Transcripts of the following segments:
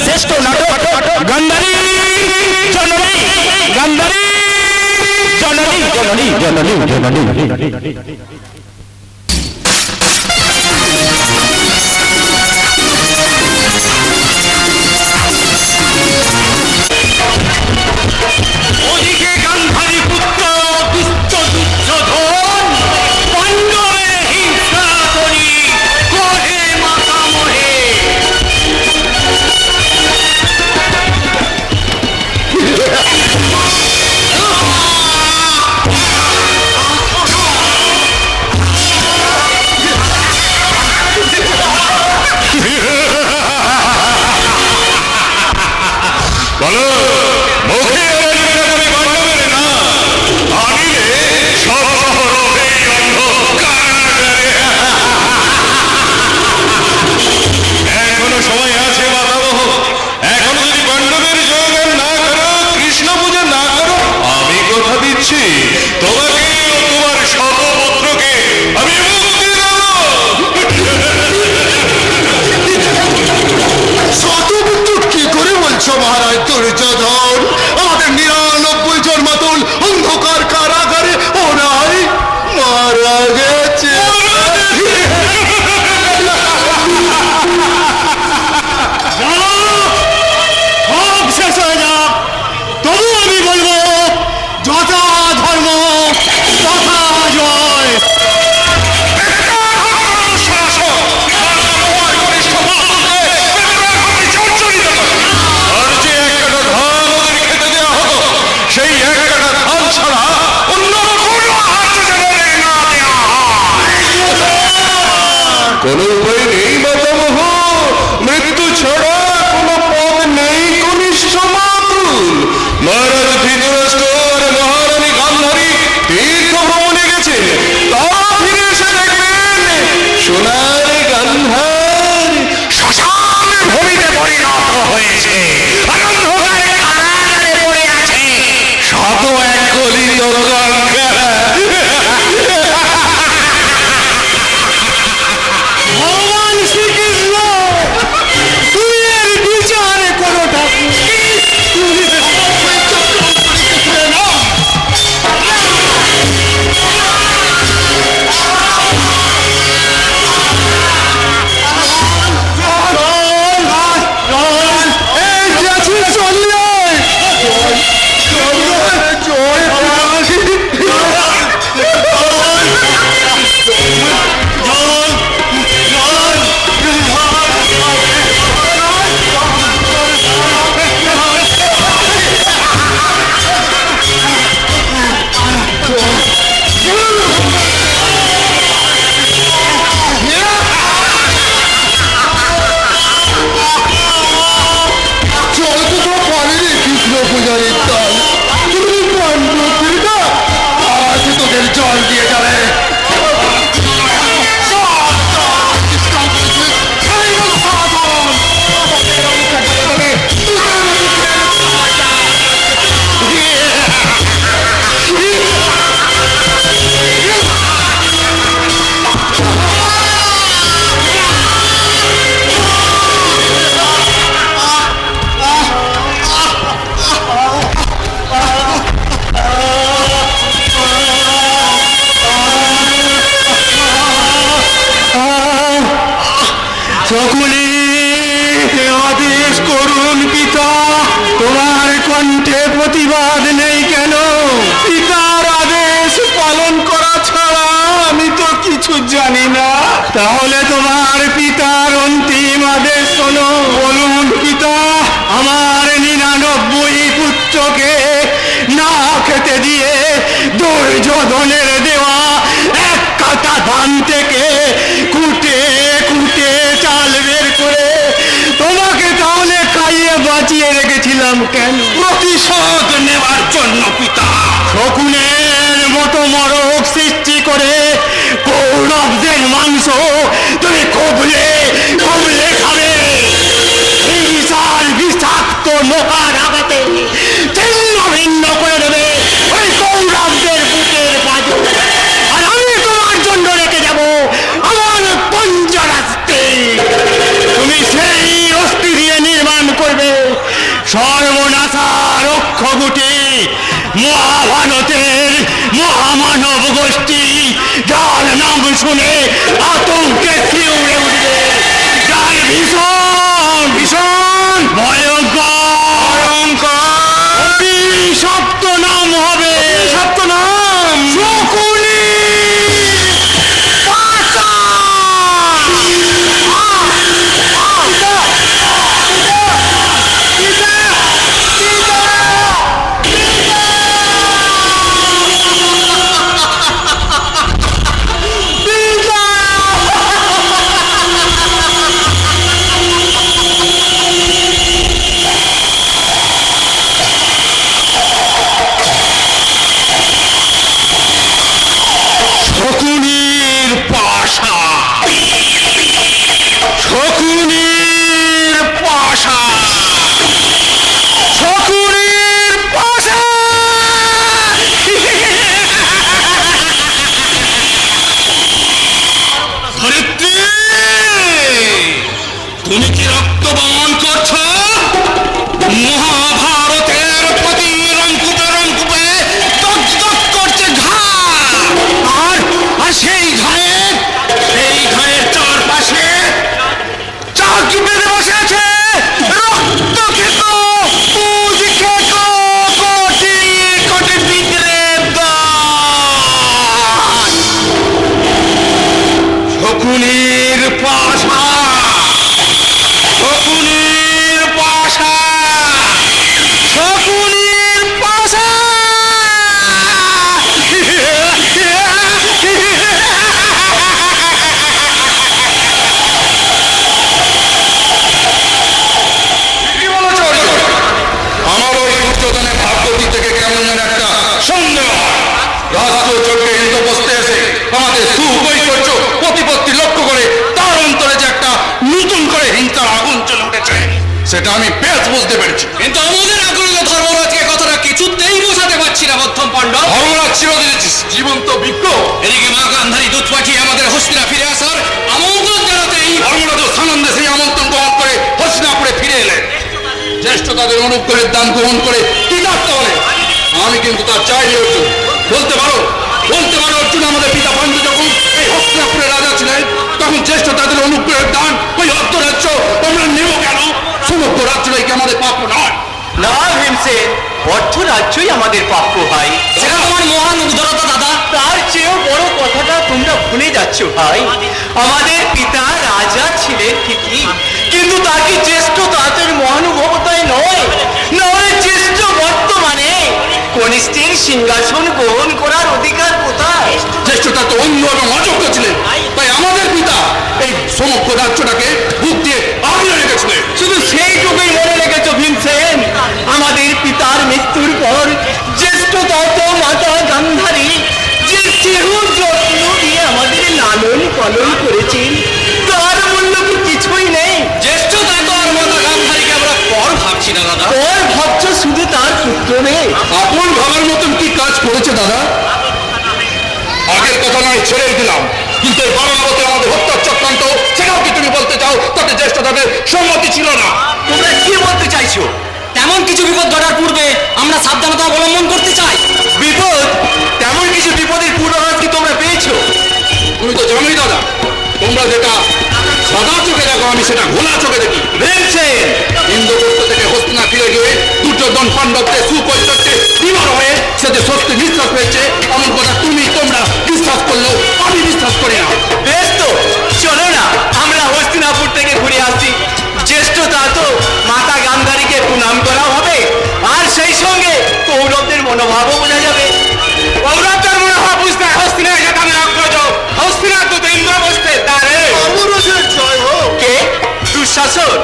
শ্রেষ্ঠ নাটক গান্ধারী জননী গান্ধারী জননী জননী জননী জননী প্রতিবাদ নেই কেন? পিতার আদেশ পালন করা ছাড়া আমি তো কিছু জানি না। তাহলে তোমার পিতার অন্তিম আদেশ শোনো। বলুন পিতা, আমার 99 পুত্রকে না খেতে দিয়ে দুর্যোধনের দেওয়া এক কাটা ধান থেকে কুটে কুটে চাল বের করে তোমাকে তাহলে খাইয়ে বাঁচিয়ে রেখেছিলাম কেন? প্রতিশোধ নেওয়ার জন্য পিতা। শকুনের মতো মরক সৃষ্টি করে কৌরবদের মাংস তুমি কবলে কবলে খাবে। বিশাল বিষাক্ত লোহার আঘাতে ছিন্ন ভিন্ন করে দেবে ওই কৌরবদের বুকের বাজু। আর আমি তোমার জন্য রেখে যাব আমার পঞ্চরাস্তি। তুমি সেই অস্থি দিয়ে নির্মাণ করবে সর্বনাশা রক্ষগুটি মহাভারতের মহামানব গোষ্ঠী, যার নাম শুনে আতঙ্কে শিউরে উঠবে, যার ভীষণ ভীষণ ভয়ঙ্কর অভিশপ্ত নাম হবে। অভিশপ্ত নাম শকুনি পাশা। শকুনির পাশা, শকুনির পাশা, শকুনির পাশা। ধরিত্রী, তুমি কি রক্ত বমন করছো? মহাভারতের প্রতি রংকুপে রংকুপে দগদগ করছে ঘা। আর সেই ঘায়ের চারপাশে চাক বেঁধে বসে আছে রক্ত খেত পুজ খেত কোটি কোটি বিদ্রের দল। শকুনির পাশা, শকুনির পাশা, শকুনির পাশা। আমার ওই দুর্যোধনের ভাগ্যটি থেকে কেমন যেন একটা সন্দেহ। রাষ্ট্র চোখে বসতে এসে আমাদের সুপরিচর্য প্রতিপত্তি লক্ষ্য করে তার অন্তরে যে একটা নতুন করে হিংসার আগুন চলে উঠেছে, সেটা আমি বেশ বুঝতে পেরেছি। কিন্তু আমাদের আগ্রহ ধর্মরাজকে কথাটা কিছুতেই বোঝাতে পারছি না মধ্যম পাণ্ডব। ধর্মরাজ চিরদিন জীবন্ত বিজ্ঞ। এদিকে মা গান্ধারী দূত পাঠিয়ে আমাদের হস্তিনা ফিরে আসার আমন্ত্রণ জানাতেই ধর্মরাজ সানন্দে সেই আমন্ত্রণ গ্রহণ করে হস্তিনাপুরে ফিরে এলেন। জ্যেষ্ঠ তাদের অনুগ্রহের দান গ্রহণ করে কি থাকতে বলে। আমি কিন্তু তার চাইনি অর্জুন। বলতে পারো অর্জুন, আমাদের পিতা পাণ্ডু যখন এই হস্তিনাপুরের রাজা ছিলেন, তখন জ্যেষ্ঠ তাদের অনুগ্রহের দান ওই অর্ধরাজ্য আমরা নেব কেন? সমগ্র রাজ্যটাই কি আমাদের প্রাপ্য নয়? না ভীমসেন, অর্থ রাজ্যই আমাদের প্রাপ্য ভাই। সেটা তোমার মহান উদারতা দাদা। তার চেয়েও বড় কথাটা তোমরা ভুলে যাচ্ছ ভাই। আমাদের পিতা রাজা ছিলেন ঠিকই, কিন্তু তাকে জ্যেষ্ঠ তাদের মহানুভবতায় নয়, জ্যেষ্ঠ বর্তমানে কনিষ্ঠের সিংহাসন গ্রহণ করার অধিকার কোথায়? জ্যেষ্ঠতা তো অন্য এবং অযোগ্য ছিলেন, তাই আমাদের পিতা এই সমগ্র রাজ্যটাকে বুক দিয়ে আগলে রেখেছিলেন। শুধু সেইটুকুই মনে রেখেছ ভীমসেন, আমাদের পিতার মৃত্যুর পর জ্যেষ্ঠ তত মাতা গান্ধারী যে চেহু যত্ন দিয়ে আমাদের লালন পালন করেছেন, তার মূল্য কি কিছুই নেই? জ্যেষ্ঠ দাদা আর মাতা গান্ধারীকে আমরা পর ভাবছি না দাদা। পর ভাবছ শুধু তার পুত্র নেই। আপন ভাবার মতন কি কাজ করেছে দাদা? আগের কথা নয় ছেড়েই দিলাম, কিন্তু এই বারণাবতে আমাদের হত্যার চক্রান্ত, সেটাও কি তুমি বলতে চাও তাতে জ্যেষ্ঠ তাদের সম্মতি ছিল না? তোমরা কি বলতে চাইছো? তেমন কিছু বিপদ ঘটার পূর্বে আমরা সাবধানতা অবলম্বন করতে চাই। বিপদ? তেমন কিছু বিপদের পূর্বাভাস কি তোমরা পেয়েছো? তুমি তো জানোই দাদা, তোমরা যেটা সাদা চোখে দেখো, আমি সেটা ঘোলা চোখে দেখি। ভীমসেন, ইন্দ্রপ্রস্থ থেকে হস্তিনা ফিরে গিয়ে দুর্যোধন পাণ্ডবদের সুপরিচর্যে বিমান হয়ে সে যে সত্যি নিঃশ্বাস পেয়েছে, এমন কথা তোমরা বিশ্বাস করলেও আমি বিশ্বাস করি না। বেশ তো, চলো না আমরা হস্তিনাপুর থেকে ঘুরে আসি। জ্যেষ্ঠ তো মাতা গান্ধারীকে প্রণাম করা হবে, আর সেই সঙ্গে কৌরবদের মনোভাবও বোঝা যাবে। কৌরবদের মনোভাব বুঝতে হস্তিনা এসে আমি অগ্রজ, হস্তিনা তো ইন্দ্র বসতে তারে কে দুঃশাসন।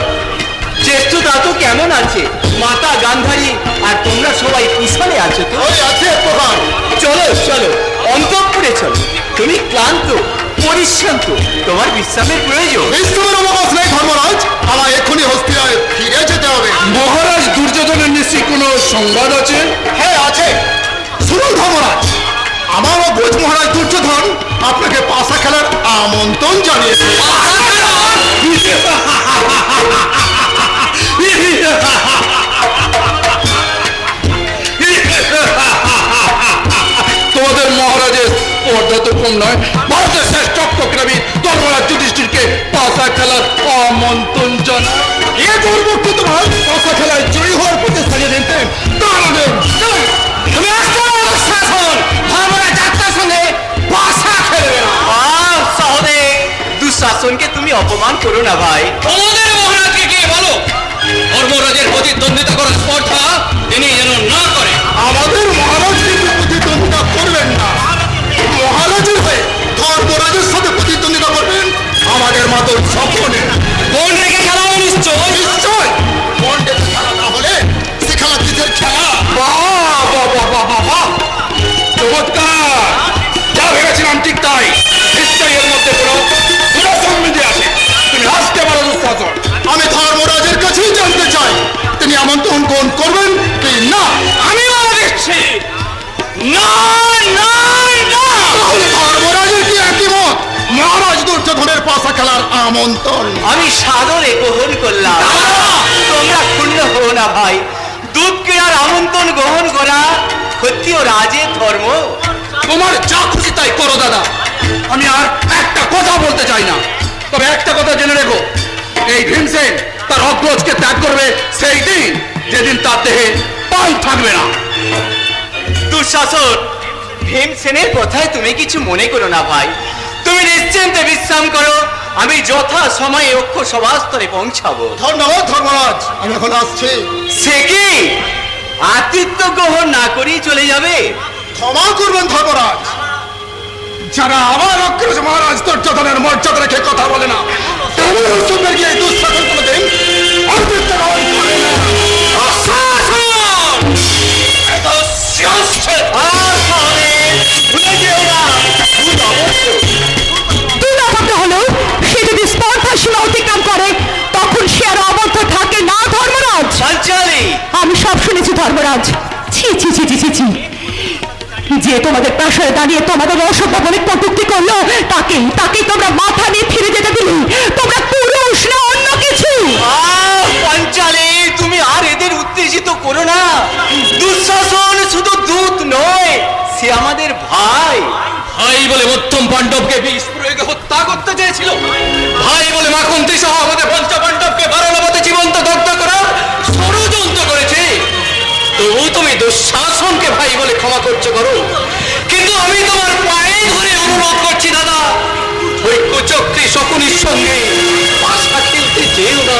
জ্যেষ্ঠ তো কেমন আছে? মাতা গান্ধারী আর তোমরা সবাই কুশলে আছো তো? চলো চলো অন্তঃপুরে চলো। অবিশ্রান্ত, তোমার বিশ্রামের প্রয়োজন। বিশ্রামের অবকাশ নেই ধর্মরাজ, আমায় এক্ষুনি হস্তিনায় ফিরে যেতে হবে। মহারাজ দুর্যোধনের নিশ্চয়ই কোনো সংবাদ আছে? হ্যাঁ আছে, শুনুন ধর্মরাজ, আমার অবুঝ মহারাজ দুর্যোধন আপনাকে পাশা খেলার আমন্ত্রণ জানিয়েছে। তোমাদের মহারাজের স্পর্ধা তো কম নয়। ভারতের শেষ চক্রক্রমী ধর্মরাজ যুধিষ্ঠিরকে পাশা খেলার আমন্ত্রণ জানায়। এ দুর্ভোগ তোমার পাশা খেলায় জয়ী হওয়ার প্রতিষ্ঠা দিতেন। তুমি শাসন ধর্মরাজ যাত্রার সঙ্গে পাশা খেলবে না। সহদেব, দুঃশাসনকে তুমি অপমান করো না ভাই। তোমাদের মহারাজকে গিয়ে বলো ধর্মরাজের প্রতিদ্বন্দ্বিতা করার স্পর্ধা তিনি যেন না করে। আমাদের মহারাজ কিন্তু প্রতিদ্বন্দ্বিতা করবেন না। মহারাজের হয়ে ধর্মরাজের সাথে প্রতিদ্বন্দ্বিতা করবেন আমাদের মাতর স্বপ্নে। কোন রেখে খেলা হয় নিশ্চয়। নিশ্চয় কোন দেশে খেলা না হলে সে খেলা কিসের খেলা? চমৎকার! যা ভেবেছিলাম ঠিক তাই। নিশ্চয়ই এর মধ্যে কোনো সমৃদ্ধি আছে। তুমি আসতে পারো দুঃশাসন। আমি ধর্মরাজের কাছেই জানতে চাই তিনি আমন্ত্রণ গ্রহণ করবেন কি না। আমি বলে দিচ্ছি না, না, না। তাহলে ধর্মরাজের কি একই মত? মহারাজ দুর্যোধনের পাশা খেলার আমন্ত্রণ। আমি সাদরে গ্রহণ করলাম। তোমরা ক্ষুণ্ণ হো না ভাই, দুধ কেনার আমন্ত্রণ গ্রহণ করা ক্ষত্রিয় রাজের ধর্ম। তোমার যা খুশি তাই করো দাদা, আমি আর একটা কথা বলতে চাই না। তবে একটা কথা জেনে রেখো, এই ভীমসেন তার অগ্রজকে ত্যাগ করবে সেই দিন যেদিন তার দেহে পাল থাকবে না। দুঃশাসন, ভীমসেনের কথায় তুমি কিছু মনে করো না ভাই। তুমি নিশ্চিন্তে বিশ্রাম করো, আমি যথা সময়ে অক্ষ সভাস্থলে পৌঁছাবো। ধন্যবাদ ধর্মরাজ, আমি এখন আসছি। সে কি আতিথ্য গ্রহণ না করেই চলে যাবে? ক্ষমা করবেন ধর্মরাজ, যারা আমার অগ্রজ মহারাজ দুর্যোধনের মর্যাদা রেখে কথা বলে না তাদের সঙ্গে গিয়ে দুঃশাসন কোনোদিন অস্তিত্ব গ্রহণ করে না। হলো সে যদি স্পর্ধার সীমা অতিক্রম করে তখন সে আর অবদ্ধ থাকে না ধর্মরাজ। সঞ্চারী, আমি সব শুনেছি ধর্মরাজ। ছি ছি ছি ছি ছি ছি, যে তোমাদের প্রাসাদে দাঁড়িয়ে তোমাদের অসভ্য বলে কটূক্তি করলো তাকেই তোমরা মাথা নিয়ে ফিরে যেতে দিলে। তোমরা পুরুষ না অন্য কিছু। পঞ্চালে, তুমি আর এদের উত্তেজিত করো না। দুঃশাসন শুধু দূত নয়, সে আমাদের ভাই। ভাই বলে উত্তম পাণ্ডবকে বিষ প্রয়োগে হত্যা করতে চেয়েছিল। ভাই বলে মাখন্তি সহ আমাদের পঞ্চ পাণ্ডবকে বারণবতে জীবন্ত দগ্ধ করার ষড়যন্ত্র করেছে। তবু তুমি দুঃশাসনকে ভাই বলে ক্ষমা করছো করো, কিন্তু আমি তোমার পায়ে ধরে অনুরোধ করছি দাদা, ওই কুচক্রী শকুনির সঙ্গে পাশা খেলতে যেও না।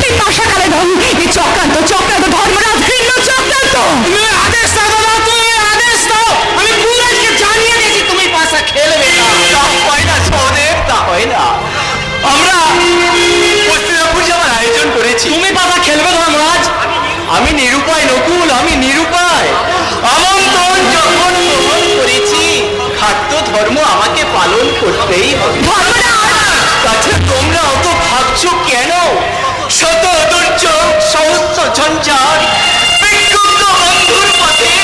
এই পাশা কালে ধন এই চক্রান্ত ধর্মরাজ, ঘৃণ্য চক্রান্ত। তুমি আদেশ দাও দাদা, তুমি আদেশ দাও। আমি পুরাজকে জানিয়ে দিয়েছি তুমি পাশা খেলবে না। তা হয় না সহদেব, তা হয় না। আমরা হস্তিনাপুর যাওয়ার আয়োজন করেছি। তুমি পাশা খেলবে ধর্মরাজ? আমি নিরুপায় নকুল, আমি নিরুপায়। আমন্ত্রণ যখন গ্রহণ করেছি, খাদ্য ধর্ম আমাকে পালন করতেই হবে। তাছাড়া তোমরা অত ভাবছো কেন? শত দুর্যোগ, সহস্র ঝঞ্ঝাট, বিক্ষুব্ধ বন্ধুর পথে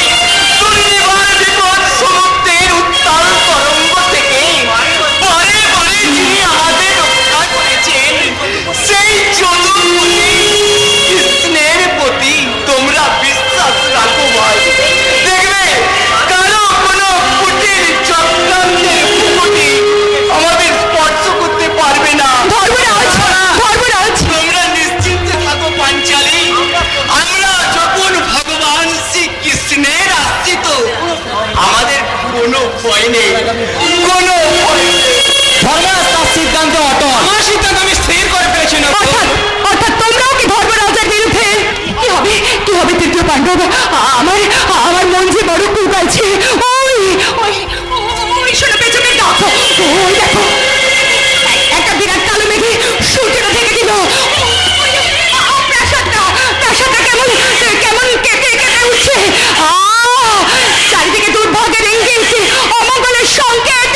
দুর্নিবার বিপদ সমুদ্রের উত্তাল তরঙ্গ থেকে বারে বারে যিনি আমাদের রক্ষা করেছেন, সেই চতুর্মুখী কৃষ্ণের প্রতি তোমরা বিশ্বাস রাখো ভাই। দেখবে কারো কোনো কুটির চক্রান্তের পুকুটি আমাদের স্পর্শ করতে পারবে না। ধর্মরাজ, তোমরা নিশ্চিন্তে থাকো পাঞ্চালী, আমরা যখন ভগবান শ্রীকৃষ্ণের আশ্রিত, আমাদের কোনো ভয় নেই, কোনো ভয় নেই। ধর্মরাজ তার সিদ্ধান্ত অটল। আমার সিদ্ধান্ত আমি স্থির করে ফেলেছি না। অর্থাৎ তোমরাও কি ধর্মরাজের বিরুদ্ধে? কি হবে তৃতীয় পাণ্ডব? আমার মন যে বড় কুকাইছে। ওই শোনো, পেছনে দেখো, ওই দেখো একটা বিরাট কালো মেঘে সূর্যটা ঢেকে দিল। প্রাসাদটা কেমন কেঁপে উঠছে। চারিদিকে দুর্ভাগ্যের ইঙ্গিত, অমঙ্গলের সংকেত,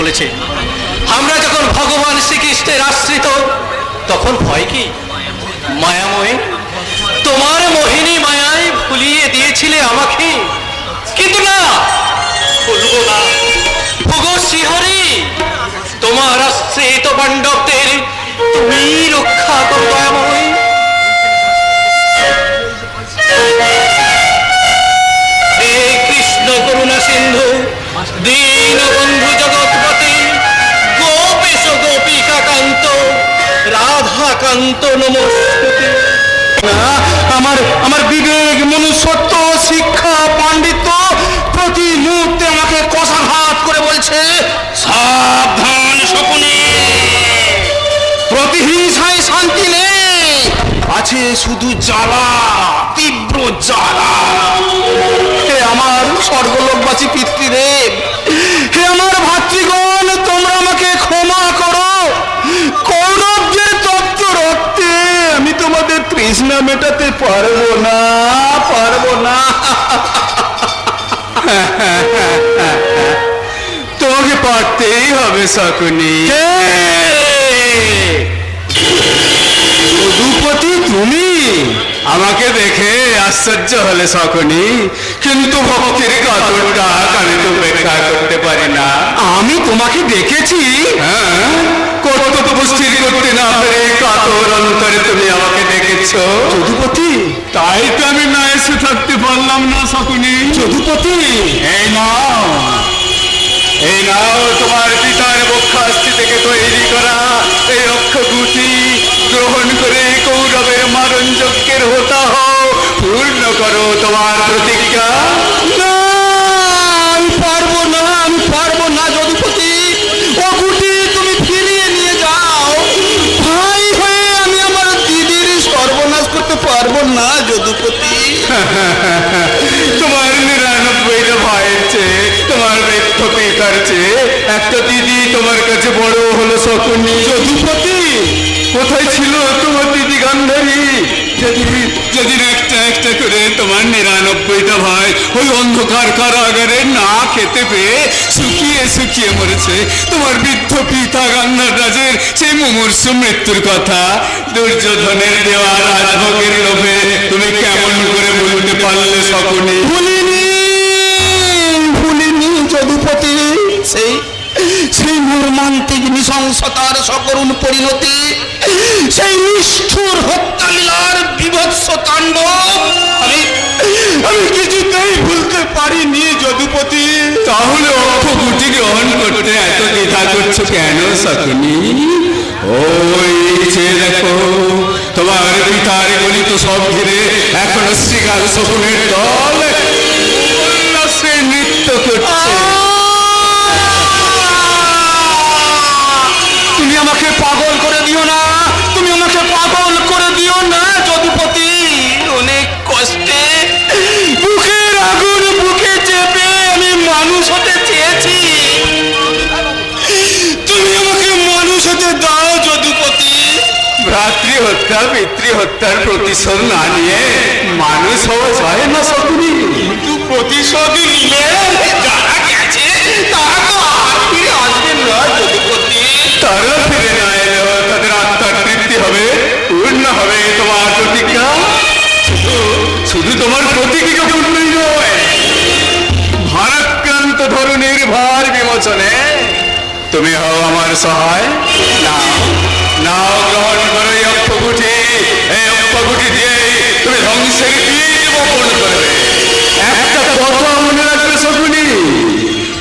চলেছে। আমরা যখন ভগবান শ্রীকৃষ্ণের আশ্রিত, তখন ভয় কি? মায়াময়, তোমার মোহিনী মায়ায় ভুলিয়ে দিয়েছিলে আমাকে, কিন্তু না, ভুলবো না। ভোগ শ্রীহরি, তোমার আশ্রিত পাণ্ডবদের তুমি রক্ষা করো দয়াময়। হে কৃষ্ণ করুণা সিন্ধু, দীন বন্ধু জগৎপতি, গোপেশ গোপিকা কান্ত, রাধাকান্ত নমস্তুতে। আমার আমার বিবেক, মনুষ্যত্ব, শিক্ষা, পাণ্ডিত্য প্রতি মুহূর্তে আমাকে কষাঘাত করে বলছে, সাবধান শকুনি, প্রতিহিংসায় শান্তি নেই, আছে শুধু জ্বালা, তীব্র জ্বালা। হে আমার স্বর্গলোকবাসী পিতৃদেব, হে আমার ভাতৃগণ, তোমরা আমাকে ক্ষমা করো। কৌরবদের তপ্ত রক্তে আমি তোমাদের তৃষ্ণা মেটাতে পারবো না, পারবো না। তোমাকে পারতেই হবে শকুনি। যদুপতি, তুমি আমাকে দেখে আশ্চর্য হলে শকুনি, কিন্তু ভক্তির কাতরটা আমি তো উপেক্ষা করতে পারি না। আমি তোমাকে দেখেছি, হ্যাঁ, কর্তব্য স্থির করতে না পেরে কাতর অন্তরে তুমি আমাকে দেখেছো যদুপতি। তাই তো আমি না এসে থাকতে পারলাম না শকুনি। যদুপতি, এই নাও, এই নাও তোমার পিতার বক্ষাস্থি থেকে তৈরি করা এই অক্ষগুটি, গ্রহণ করে কৌরবের মারণ যজ্ঞের হোতা হও, পূর্ণ করো তোমার প্রতিজ্ঞা। না, আমি পারবো না, আমি পারবো না যদুপতি। ও গুটি তুমি ফিরিয়ে নিয়ে যাও। ভাই হয়ে আমি আমার দিদির সর্বনাশ করতে পারবো না যদুপতি। তোমার 99টা ভয়ের চেয়ে, তোমার বৃদ্ধ পিতার চেয়ে একটা দিদি তোমার কাছে বড় হলো শকুনি। যদুপতি, কোথায় ছিল তোমার দিদি গান্ধারী? যেদিন একটা একটা করে তোমার 99টা ভাই ওই অন্ধকার কারাগারে না খেতে পেয়ে শুকিয়ে শুকিয়ে মরেছে, তোমার বৃদ্ধ পিতা গান্ধার রাজের সেই মুমূর্ষু মৃত্যুর কথা দুর্যোধনের দেওয়া রাজভোগের লোভে তুমি কেমন করে বলতে পারলে শকুনি? ভুলিনি, ভুলিনি যদুপতি। সেই মর্মান্তিক নৃশংসতার সকরুণ পরিণতি, সেই নিষ্ঠুর হত্যালীলার বিভৎস তাণ্ডব আমি কিছুতেই ভুলতে পারিনি যদুপতি। তাহলে অক্ষগুটি গ্রহণ করতে এত দ্বিধা করছো কেন শকুনি? ওই যে দেখো, তোমার পিতার গলিত সব ঘিরে এখনো শ্রীকাল শকুনের দল উল্লাসে নৃত্য করছে। তুমি আমাকে পাগল করে দিও না, তুমি আমাকে পাগল করে দিও না যদুপতি। অনেক কষ্টে বুকের আগুন বুকে চেপে আমি মানুষ হতে চেয়েছি, তুমি আমাকে মানুষ হতে দাও যদুপতি। ভ্রাতৃ হত্যা, পিতৃ হত্যার প্রতিশোধ না নিয়ে মানুষ হওয়া যায় না শকুনি। কিন্তু প্রতিশোধ নিলে যারা গেছে তারা তো আর ফিরে আসবে না যদুপতি। তারা ফিরে না এলেও তাদের আত্মার তৃপ্তি হবে, পূর্ণ হবে তোমার প্রতিজ্ঞা। শুধু তোমার প্রতিজ্ঞা পূর্ণই নয়, ভারাক্রান্ত ধরনের ভার বিমোচনে তুমি হও আমার সহায়। নাও, নাও, গ্রহণ করো এই অক্ষগুটি। এই অক্ষগুটি দিয়ে তুমি ধ্বংসের বীজ বপন করবে। একটা কথা মনে রাখবে শকুনি,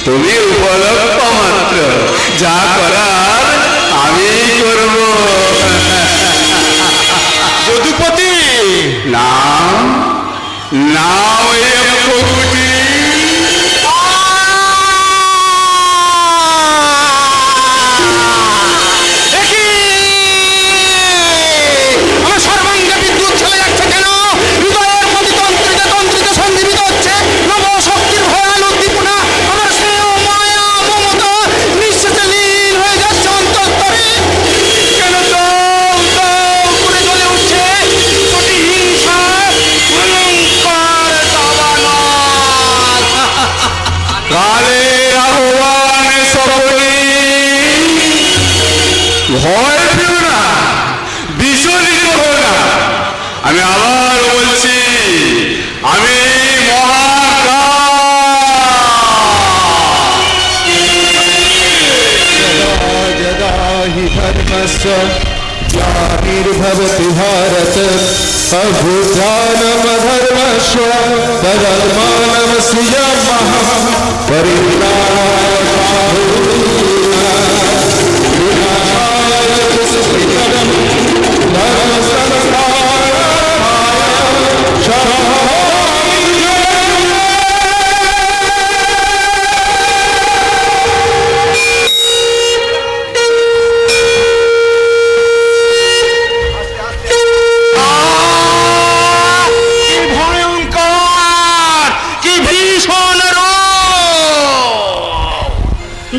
তুমি উপলক্ষ মাত্র, যা করার আমি করব। যদুপতি, নাও, নাও এই অক্ষগুটি। আমার সর্বাঙ্গে বিদ্যুৎ চলে যাচ্ছে কেন? হৃদয়ের প্রতি তন্ত্রিতে তন্ত্রিতে সন্ধিবিত হচ্ছে নব শক্তির ভয়াল উদ্দীপনা। আমার স্নেহ, মায়া, আমি আবার বলছি, আমি यदा हि धर्मस्य ग्लानिर्भवति भारत अभ्युत्थानमधर्मस्य तदर्माणमसृजामः परित्राणाय साधूनां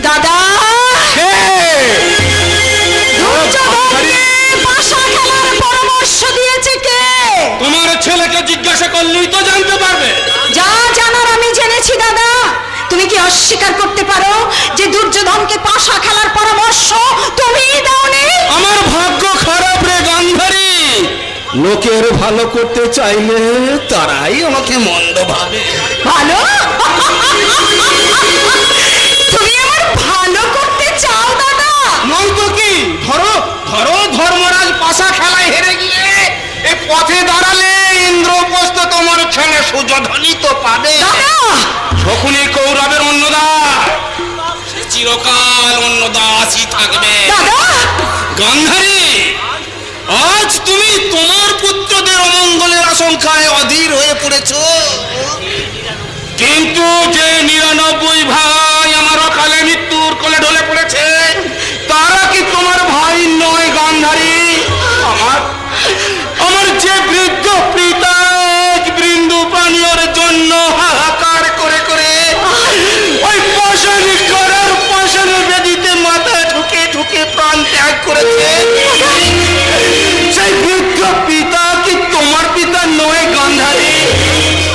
দাদা দুর্যোধনকে পাশা খেলার পরামর্শ দিয়েছে কে? তোমার ছেলেকে জিজ্ঞাসা করলেই তো জানতে পারবে। যা জানার আমি জেনেছি দাদা। তুমি কি অস্বীকার করতে পারো যে দুর্যোধনকে পাশা খেলার পরামর্শ তুমিই দাওনি? আমার ভাগ্য খারাপ রে গান্ধারী, লোকের ভালো করতে চাইলে তারাই আমাকে মন্দ ভাবে। ভালো? তুমি আমার ভালো করতে চাও দাদা? নয়তো কি? ধরো ধরো ধর্মরাজ পাশা খেলায় হেরে গিয়ে এই পথে দাঁড়ালে ইন্দ্রপ্রস্থ তোমার ছেলে সুযোধনই তো পাবে। দাদা যখনই কৌরবের অন্নদাস, সে চিরকাল অন্নদাসই থাকবে। দাদা গান্ধারী, আজ তুমি তোমার পুত্রদের অমঙ্গলের আশঙ্কায় অধীর হয়ে পড়েছ, কিন্তু যে 99 ভাই আমার অকালে মৃত্যুর কোলে ঢলে পড়েছে, তারা কি তোমার ভাই নয় গান্ধারী? আমার যে বৃদ্ধ পিতা বৃন্দু পানীয়র জন্য হাহাকার করে করে ওই পাষাণী করার পাষাণের বেদিতে মাথা ঠুকে ঠুকে প্রাণ ত্যাগ করেছে, সেই বৃদ্ধ পিতা কি তোমার পিতা নয় গান্ধারী?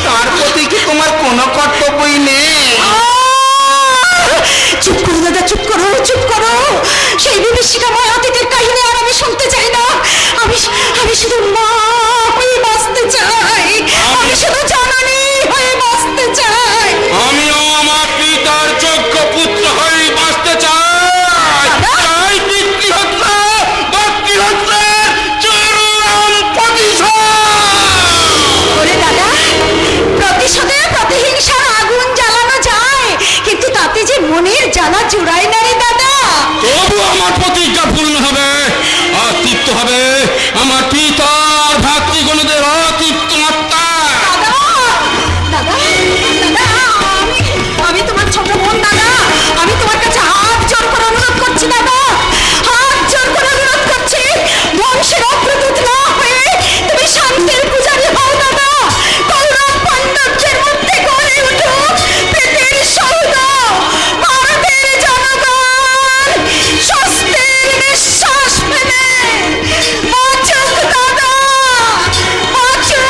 তার প্রতি কি তোমার কোনো কর্তব্যই নেই? চুপ করো দাদা, চুপ করো, চুপ করো। সেই বিভীষিকাময় অতীতের কাহিনী আর আমি শুনতে চাই না। আমি শুধু মা হয়ে বাঁচতে চাই। আমি শুধু জননী হয়ে বাঁচতে চাই। আমিও আমার পিতার যোগ্য পুত্র হয়ে বাঁচতে চাই। তাই পিতৃহত্যা মাতৃহত্যার চরম প্রতিশোধ। ওরে দাদা, প্রতিশোধে প্রতিহিংসার আগুন জ্বালানো যায়, কিন্তু তাতে যে মনের জ্বালা জুড়ায় না রে দাদা। তবু আমার প্রতিজ্ঞা পূর্ণ হবে, অতৃপ্ত হবে আমার পিতার ভাতৃগণদের অতৃপ্ত আত্মা। দাদা দাদা দাদা, আমি তোমার ছোট বোন দাদা। আমি তোমার কাছে হাত জোর করে অনুরোধ করছি দাদা, হাত জোর করে অনুরোধ করছি। বংশের অগ্রদূত না হয়ে তুমি শান্তির পূজারী হও দাদা। কৌরব পাণ্ডবদের মধ্যে গড়ে উঠুক প্রীতির সৌধ। ভারতের জনগণ স্বস্তির নিঃশ্বাস ফেলে বাঁচুক দাদা, বাঁচুক।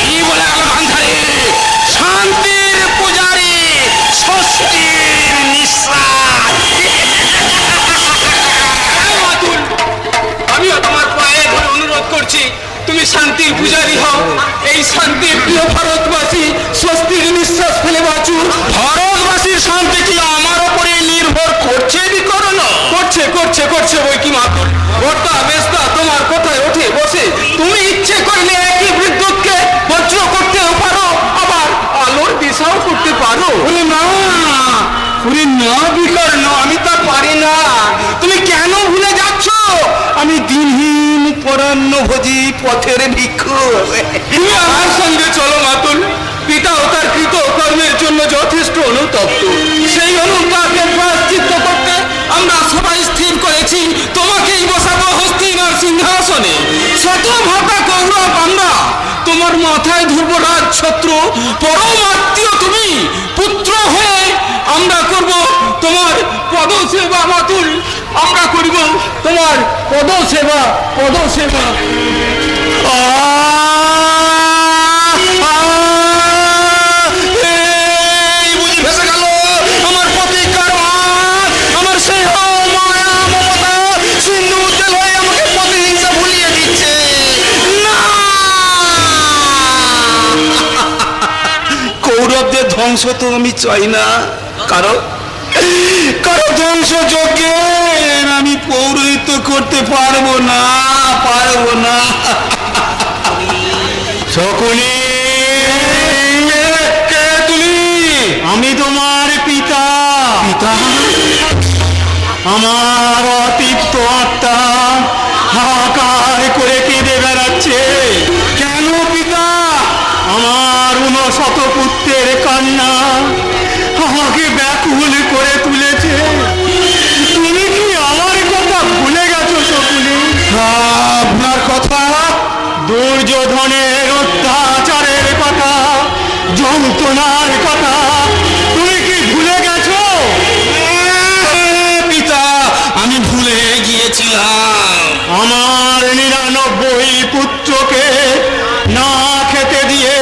কি বলে গেল গান্ধারী? শান্তির পূজারী, স্বস্তির নিঃশ্বাস। আমিও তোমার পায়ে ধরে অনুরোধ করছি, তুমি শান্তির পূজারী হও। এই শান্তির প্রিয় ভারতবাসী স্বস্তির নিঃশ্বাস ফেলে বাঁচুক। ভারতবাসীর শান্তি কি আমার উপরে নির্ভর করছে বিকরণ? করছে করছে করছে বই কি মাতুল। ভোটটা বেশটা তোমার কোথায় ওঠে বসে তুমি ইচ্ছে করলে একই বিদ্যুৎকে বজ্র করতেও পারো, আবার আলোর দিশাও করতে পারো। বলে না, ওরে না বিকর্ণ, আমি তা পারি না। তুমি কেন ভুলে যাচ্ছ আমি দিনহীন পরান্নভোজী পথের ভিক্ষুক? তুমি আমার সঙ্গে চলো মাতুল। পিতা ও তার কৃত কর্মের জন্য যথেষ্ট অনুতপ্ত। সেই অনুতাপের প্রায়শ্চিত্ত করতে আমরা সবাই স্থির করেছি তোমাকেই বসাবো হস্তিনার সিংহাসনে। শত ভাতা কৌরব আমরা তোমার মাথায় ধরবো রাজ ছত্র। পরম আত্মীয় তুমি, পুত্র হয়ে আমরা করব তোমার পদসেবা মাতুল। আমরা করিব তোমার পদসেবা, পদসেবা। ধ্বংস তো আমি চাই না। কারো ধ্বংস যজ্ঞে আমি পৌরোহিত্য করতে পারবো না। শকুনি, কে তুমি? আমি তোমার পিতা। আমার অতৃপ্ত আত্মা হাহাকার করে কেঁদে বেড়াচ্ছে। কেন পিতা? আমার 69 পুত্রের কান্না আমাকে ব্যাকুল করে তুলেছে। তুমি কি আমার কথা ভুলে গেছো শকুনি? আপনার কথা? দুর্যোধনের অত্যাচারের কথা, যন্ত্রণার কথা তুমি কি ভুলে গেছো? পিতা, আমি ভুলে গিয়েছিলাম। আমার 99 পুত্রকে না খেতে দিয়ে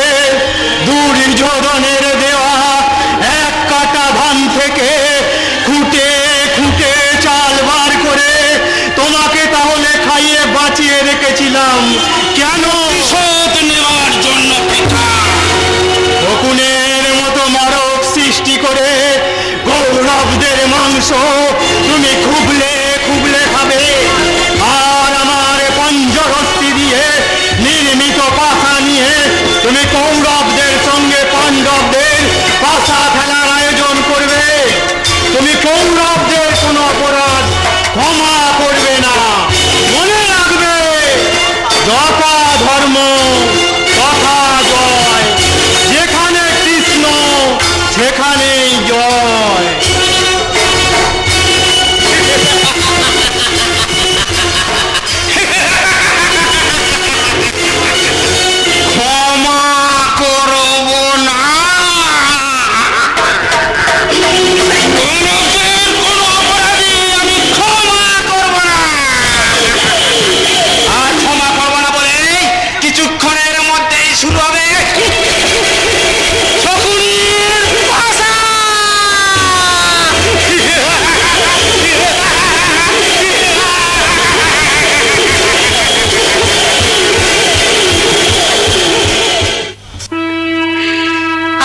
দুর্যোধনের দেওয়া এক কাটা ধান থেকে খুঁটে খুঁটে চাল বার করে তোমাকে তাহলে খাইয়ে বাঁচিয়ে রেখেছিলাম। কেন? শোধ নেওয়ার জন্য পিতা। শকুনের মতো মারক সৃষ্টি করে কৌরবদের মাংস তুমি খুবলে খুবলে খাবে, আর আমার পঞ্চরশ্মি দিয়ে নির্মিত পাশা নিয়ে তুমি কৌরবদের সঙ্গে পাণ্ডবদের পাশা খেলার আয়োজন করবে। তুমি কৌরবদের কোনো অপরাধ ক্ষমা করবে না। মনে রাখবে, যথা ধর্ম তথা জয়। যেখানে কৃষ্ণ সেখানেই জয়। ক্ষমা করব না। কোনো অপরাধী আমি ক্ষমা করব না। আর ক্ষমা করবো না বলে কিছুক্ষণের মধ্যেই শুরু হবে শকুনির ভাষা।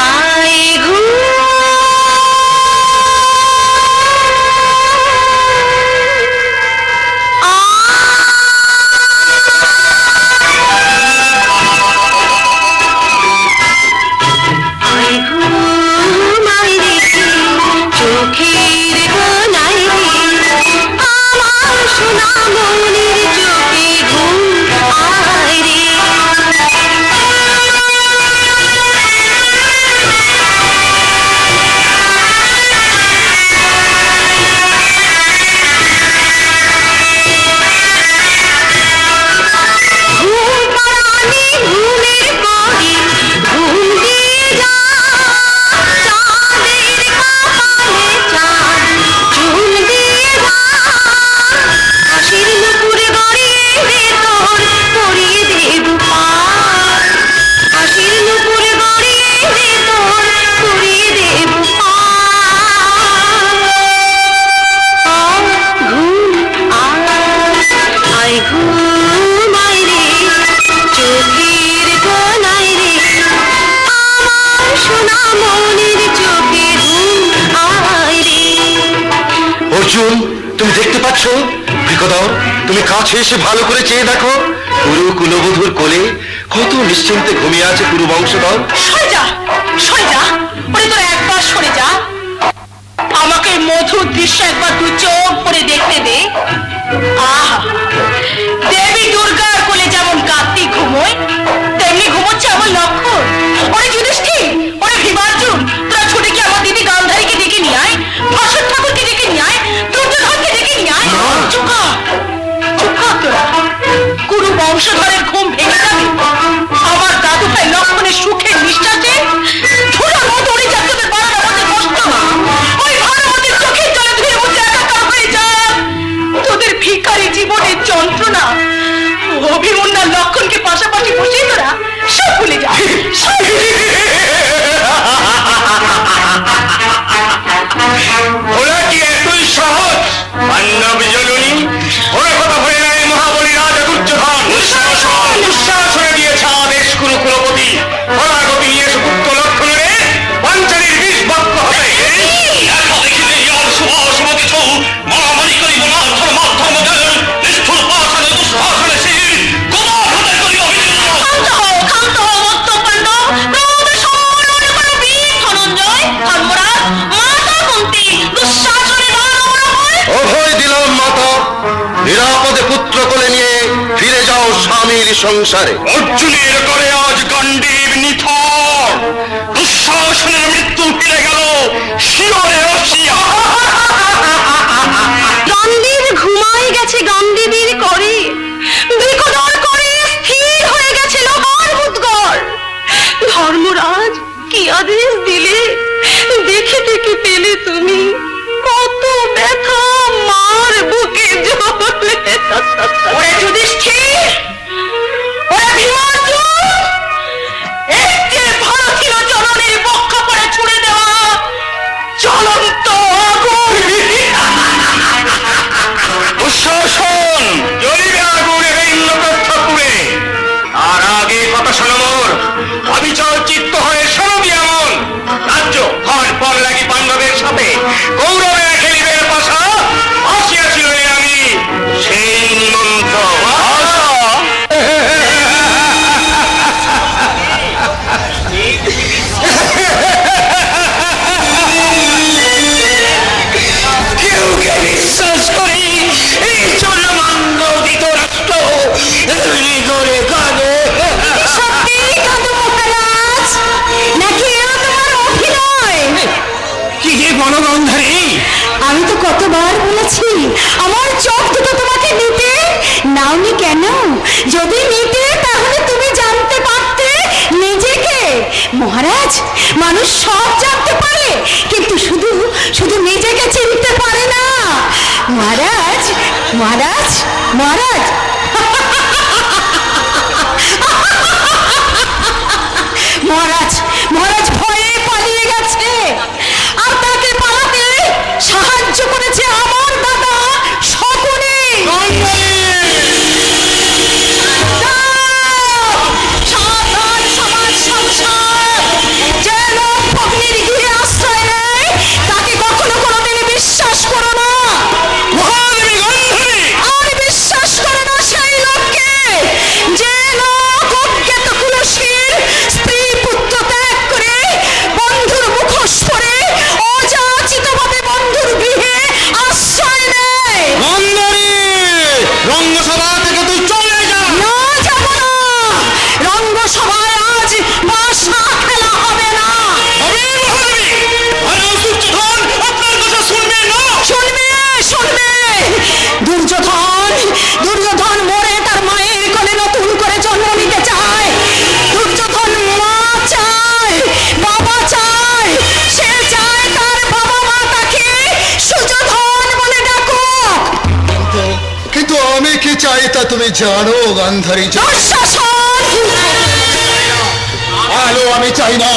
আয় ঘুম আয় ঘুম আয় রে চোখের কোনায় রে আমার সোনা মনের চোখে ঘুম আয় রে। ঘুম পাড়ানি ঘুমের পরে ঘুম দিয়ে যা, চাঁদের কপালে চাঁদ চুল দিয়ে যা, হাসির নুপুরে গড়িয়ে দে তোর পরিয়ে দেব পার, হাসির নুপুরে গড়িয়ে দে তোর পরিয়ে দেব পার। ঘুম আয় ঘুম আয় রে চোখের কোনায় রে আমার সোনা মনের চোখে ঘুম আয় রে। অর্জুন, তুমি দেখতে পাচ্ছ? বৃকদর, তুমি কাছে এসে ভালো করে চেয়ে দেখো। পুরো কুলবধূর কোলে কত নিশ্চিন্তে ঘুমিয়ে আছে পুরো বংশধর। সরে যা, সরে যা, ওরে তোর একবার সরে যা। আমাকে মধুর দৃশ্য একবার দু চোখ করে দেখতে দে। আহা, দেবী দুর্গার কোলে যেমন কার্তিক ঘুমোয় তেমনি ঘুমোচ্ছে আমার লক্ষণ। ওরে যুধিষ্ঠির, ওরে ভীমার্জুন, তোরা ছুটে কি আমার দিদি গান্ধারীকে ডেকে নিয়ে আয়, ভাস্বর ঠাকুরকে ডেকে নিয়ে আয়, দুর্যোধনকে ডেকে নিয়ে আয়। চুপ কর, চুপ কর তোরা। কুরু বংশধরের ঘুম ভেঙে যাবে। আমার দাদু ভাই লক্ষণের সুখের নিঃশ্বাসে ধুলার মতো উড়ে যাক তোদের বাড়ার আমাদের কষ্ট। ওই ভাড়া আমাদের চোখের জলে ধুয়ে মুছে একাকার হয়ে যাক তোদের ভিখারি জীবনের স্বামীর সংসারে। অর্জুনের করে আজ গান্ডীব নিথর, দুঃশাসনের মৃত্যু ফিরে গেল শিওরে রসিয়া। গান্ডীব ঘুমাই গেছে গান্ডীবীর করে, বৃকদর করে স্থির হয়ে গেছে লোহার মুদ্গর। ধর্মরাজ কি আদেশ দিলে, দেখে দেখে পেলে তুমি কত ব্যথা মার বুকে জ্বলে। ওরে যুধিষ্ঠির, ওরে ভীমার্জুন, এর চেয়ে ভালো ছিল জননীর বক্ষ পরে ছুড়ে দেওয়া জ্বলন্ত আগুন। দুঃশাসন জ্বলিবে আগুন এই ইন্দ্রপ্রস্থপুরে। আর আগে কথা শোনো মোর, অবিচল চিত্ত হয়ে শোনো এমন রাজ্য ঘর পর লাগি পাণ্ডবের সাথে কৌরবে খেলিবের পাশা আসিয়াছিল আমি সেই নিমন্ত্রণ। কেউকে বিশ্বাস করি এই চন্দ্রমাঙ্গ ধৃতরাষ্ট্র এমনি করে কাঁদে। সত্যি কাঁদো মহারাজ, নাকি এও তোমার অভিনয়? কি যে বলো গন্ধারী, আমি তো কতবার বলেছি আমার চোখ দুটো তোমাকে নিতে, নাওনি কেন? যদি নিতে তাহলে তুমি জানতে পারতে নিজেকে। মহারাজ, মানুষ সব জানতে পারে কিন্তু শুধু শুধু নিজেকে চিনতে পারে না। মহারাজ, মহারাজ, মহারাজ, মহারাজ, মহারাজ ভয়ে পালিয়ে গেছে। আর তাকে পালাতে সাহায্য করেছে আমার দাদা শকুনি। সাবধান সমাজ সংসার, যে লোক ভগ্নির গৃহে আশ্রয় নেয় তাকে কখনো কোনোদিন বিশ্বাস করো না। মহাদেবী গন্ধারী, আর বিশ্বাস করে না সেই লোককে যে লোক অজ্ঞাত কুলসীর স্ত্রী পুত্র ত্যাগ করে বন্ধুর মুখোশ পরে অযাচিতভাবে বন্ধুর গৃহে আশ্রয় নেয়। গন্ধারী, রঙ্গসভা থেকে তুই চলে যা। না, যাব না। রঙ্গসভায় আজ বাসা খেলা হবে না। হবে মহাদেবী, মহারাজ দুর্যোধন আপনার কথা শুনবে না। শুনবে, শুনবে। দুর্যোধন, দুর্যোধন মরে তার মায়ের কোলে নতুন করে জন্ম নিতে চায়। দুর্যোধন মা চায়, বাবা চায়। সে চায় তার বাবা মা তাকে সুযোধন বলে ডাকুক। কিন্তু আমি কি চাই তা তুমি জানো গান্ধারী? দুঃশাসন, আলো আমি চাই না,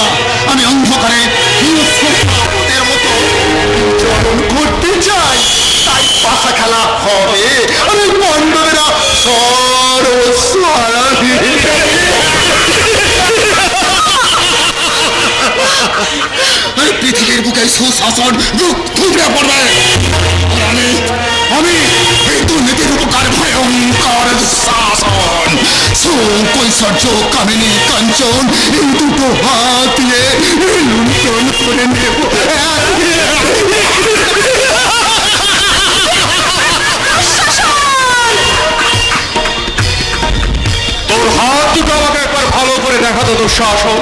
আমি অন্ধকারে হিংস্রের মতো চরণ করতে চাই। তাই পাশা খেলা হবে, আমি পাণ্ডবেরা সর্বস্ব হারাবি। এই পৃথিবীর বুকে সুশাসন রূপ থুবড়ে পড়বে। আর আমি এই দুর্নীতির উপকার ভয়ঙ্কর শাসন সুকৈশ্বর্য কামিনী কাঞ্চন এই দুটো হাত দিয়ে লুণ্ঠন করে নেব। তোর হাত দুটো আমাকে একবার ভালো করে দেখাতো দুঃশাসন।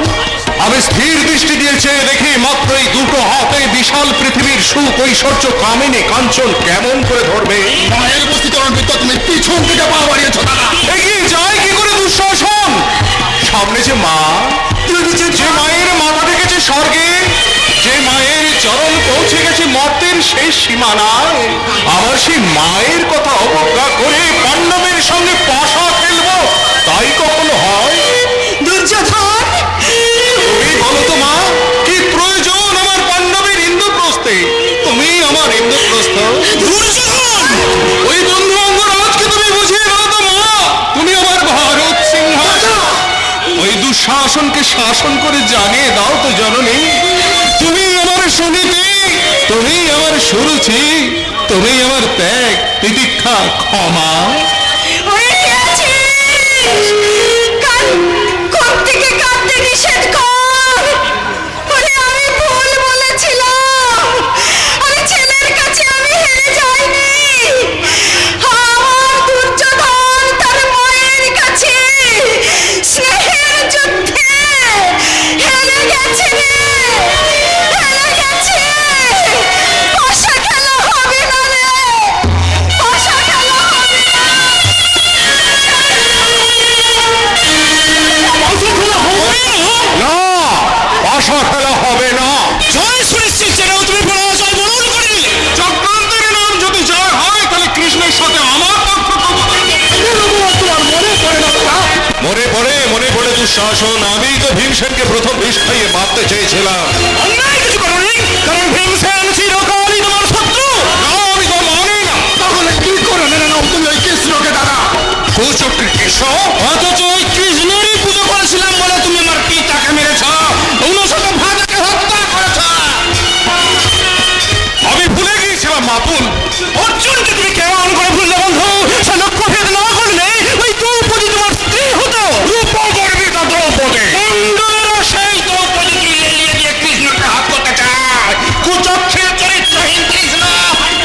আমি স্থির দৃষ্টি দিয়ে চেয়ে দেখি মাত্র এই দুটো হাতে বিশাল পৃথিবীর সুখ ঐশ্বর্য কামিনী কাঞ্চন কেমন করে ধরবে। মায়ের বস্তিচরণ বিদ্যা তুমি পিছন থেকে পা বাড়িয়েছ দাদা। এগিয়ে যায় কি করে দুঃশাসন? সামনে যে মা, যে মায়ের মাথা রেখেছে স্বর্গে, যে মায়ের চরণ পৌঁছে গেছে মর্তের সেই সীমানায়, আমার সেই মায়ের কথা অবজ্ঞা করে পাণ্ডবের সঙ্গে পাশা খেলবো, তাই কখনো হয়? দুর্যোধন, তুমি বলো তো মা, কি প্রয়োজন আমার পাণ্ডবের ইন্দ্রপ্রস্থে? তুমি আমার ইন্দ্রপ্রস্থ। ওই বন্ধু অঙ্গরাজকে তুমি বুঝিয়ে বলো তো মা, তুমি আমার ভারত সিংহাসন। ওই দুঃশাসনকে শাসন করে জানিয়ে দাও তো জননী, তুমি আমার সুনীতি, তুমি আমার সুরুচি, তুমি আমার ত্যাগ তিতিক্ষা ক্ষমা। ওরে কে আছিস? কোন থেকে কাঁদতে নিষেধ কর। ওরে আমি ভুল বলেছিলাম, আমি ছেলের কাছে আমি হেরে যাইনি। আমার দুর্যোধন তার মায়ের কাছে পাশা খেলা হবে না। জয় সুনিশ্চিত জেনেও তুমি পরাজয় বরণ করে নিলে। চক্রান্তের নাম যদি জয় হয় তাহলে কৃষ্ণের সাথে আমার মনে পড়ে দুঃশাসন। আমি তো ভীমসেনকে প্রথম বিষ খাইয়ে মারতে চেয়েছিলাম। অন্যায় কিছু করোনি, কারণ ভীমসেন চিরকালই তোমার শত্রু। আমি তো মানি না। তাহলে কি করে মেনে নাও তুমি ওই কৃষ্ণকে দাদা? কুচক্রী কৃষ্ণ, অথচ ওই কৃষ্ণেরই পুজো করেছিলাম বলে তুমি আমার পিতাকে মেরেছ, 59 ভাগকে হত্যা করেছ। আমি ভুলে গিয়েছিলাম মাতুল। অর্জুনকে তুমি কেমন করে ভুললে বন্ধু? সে লক্ষ্যভেদ না করলে ওই দ্রৌপদী তোমার স্ত্রী হতো। রূপগর্বিতা দ্রৌপদী। মণ্ডলেরও সেই দ্রৌপদীকে এড়িয়ে দিয়ে কৃষ্ণকে হাত করতে চায়। কুচক্ষের চরিত্রহীন কৃষ্ণ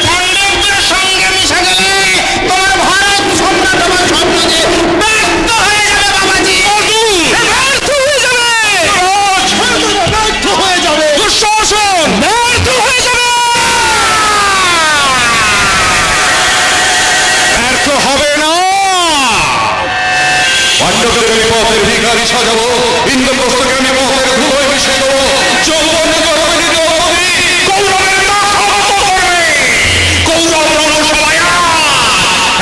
পাণ্ডবদের সঙ্গে মিশে গেলে তোমার ভারত সম্রাট আমার স্বপ্ন যে ব্যর্থ হয়ে যাবে বাবাজি। ব্যর্থ হয়ে যাবে। ব্যর্থ হয়ে যাবে। দুঃশাসন ব্যর্থ হয়ে যাবে। ব্যর্থ হবে না। পাণ্ডবকে আমি পথের ভিখারি সাজাবো, ইন্দ্রপ্রস্থকে আমি পথের ধুলোয় মিশে দেবো। যৌবনে গর্বিনী দ্রৌপদী কৌরবের নাম শান্ত করবে। কৌরব রণসভায়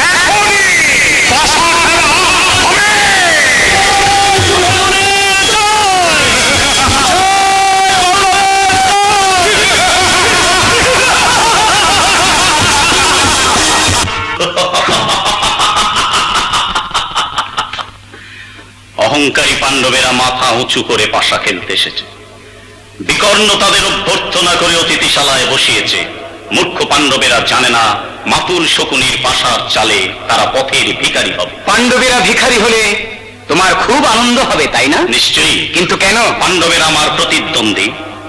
এখনই পাশা খেলা হবে। অহংকারী পাণ্ডবেরা মাথা উঁচু করে পাশা খেলতে এসেছে। বিকর্ণ তাদের অভ্যর্থনা করে অতিথিশালায় বসিয়েছে। মূর্খ পাণ্ডবেরা জানে না মাতুল শকুনির পাশার চালে তারা পথের ভিখারি হবে। পাণ্ডবেরা ভিখারি হলে তোমার খুব আনন্দ হবে, তাই না? নিশ্চয়ই। কিন্তু কেন? পাণ্ডবেরা আমার প্রতিদ্বন্দ্বী,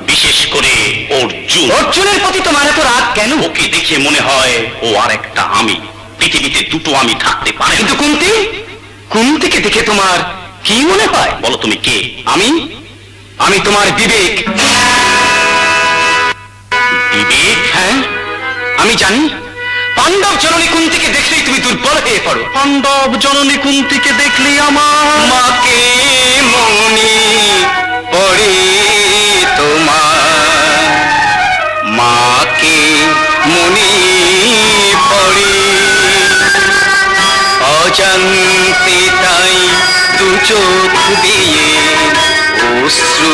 বিশেষ করে অর্জুন। অর্জুনের প্রতি তোমার এত রাগ কেন? ওকে দেখে মনে হয় ও আর একটা আমি। পৃথিবীতে দুটো আমি থাকতে পারে না। কিন্তু কুন্তি, কুন্তিকে দেখে তোমার কি মনে হয়? বলো তুমি কে? আমি তোমার বিবেক। বিবেক? হ্যাঁ, আমি জানি পাণ্ডব জননী কুন্তিকে দেখলেই তুমি দুর্বল হয়ে পড়ো। পাণ্ডব জননী কুন্তিকে দেখলি আমার মাকে মনি পড়ে তোমার, মাকে মনি পড়ে অজান্তে তাই দু চোখ দিয়ে অশ্রু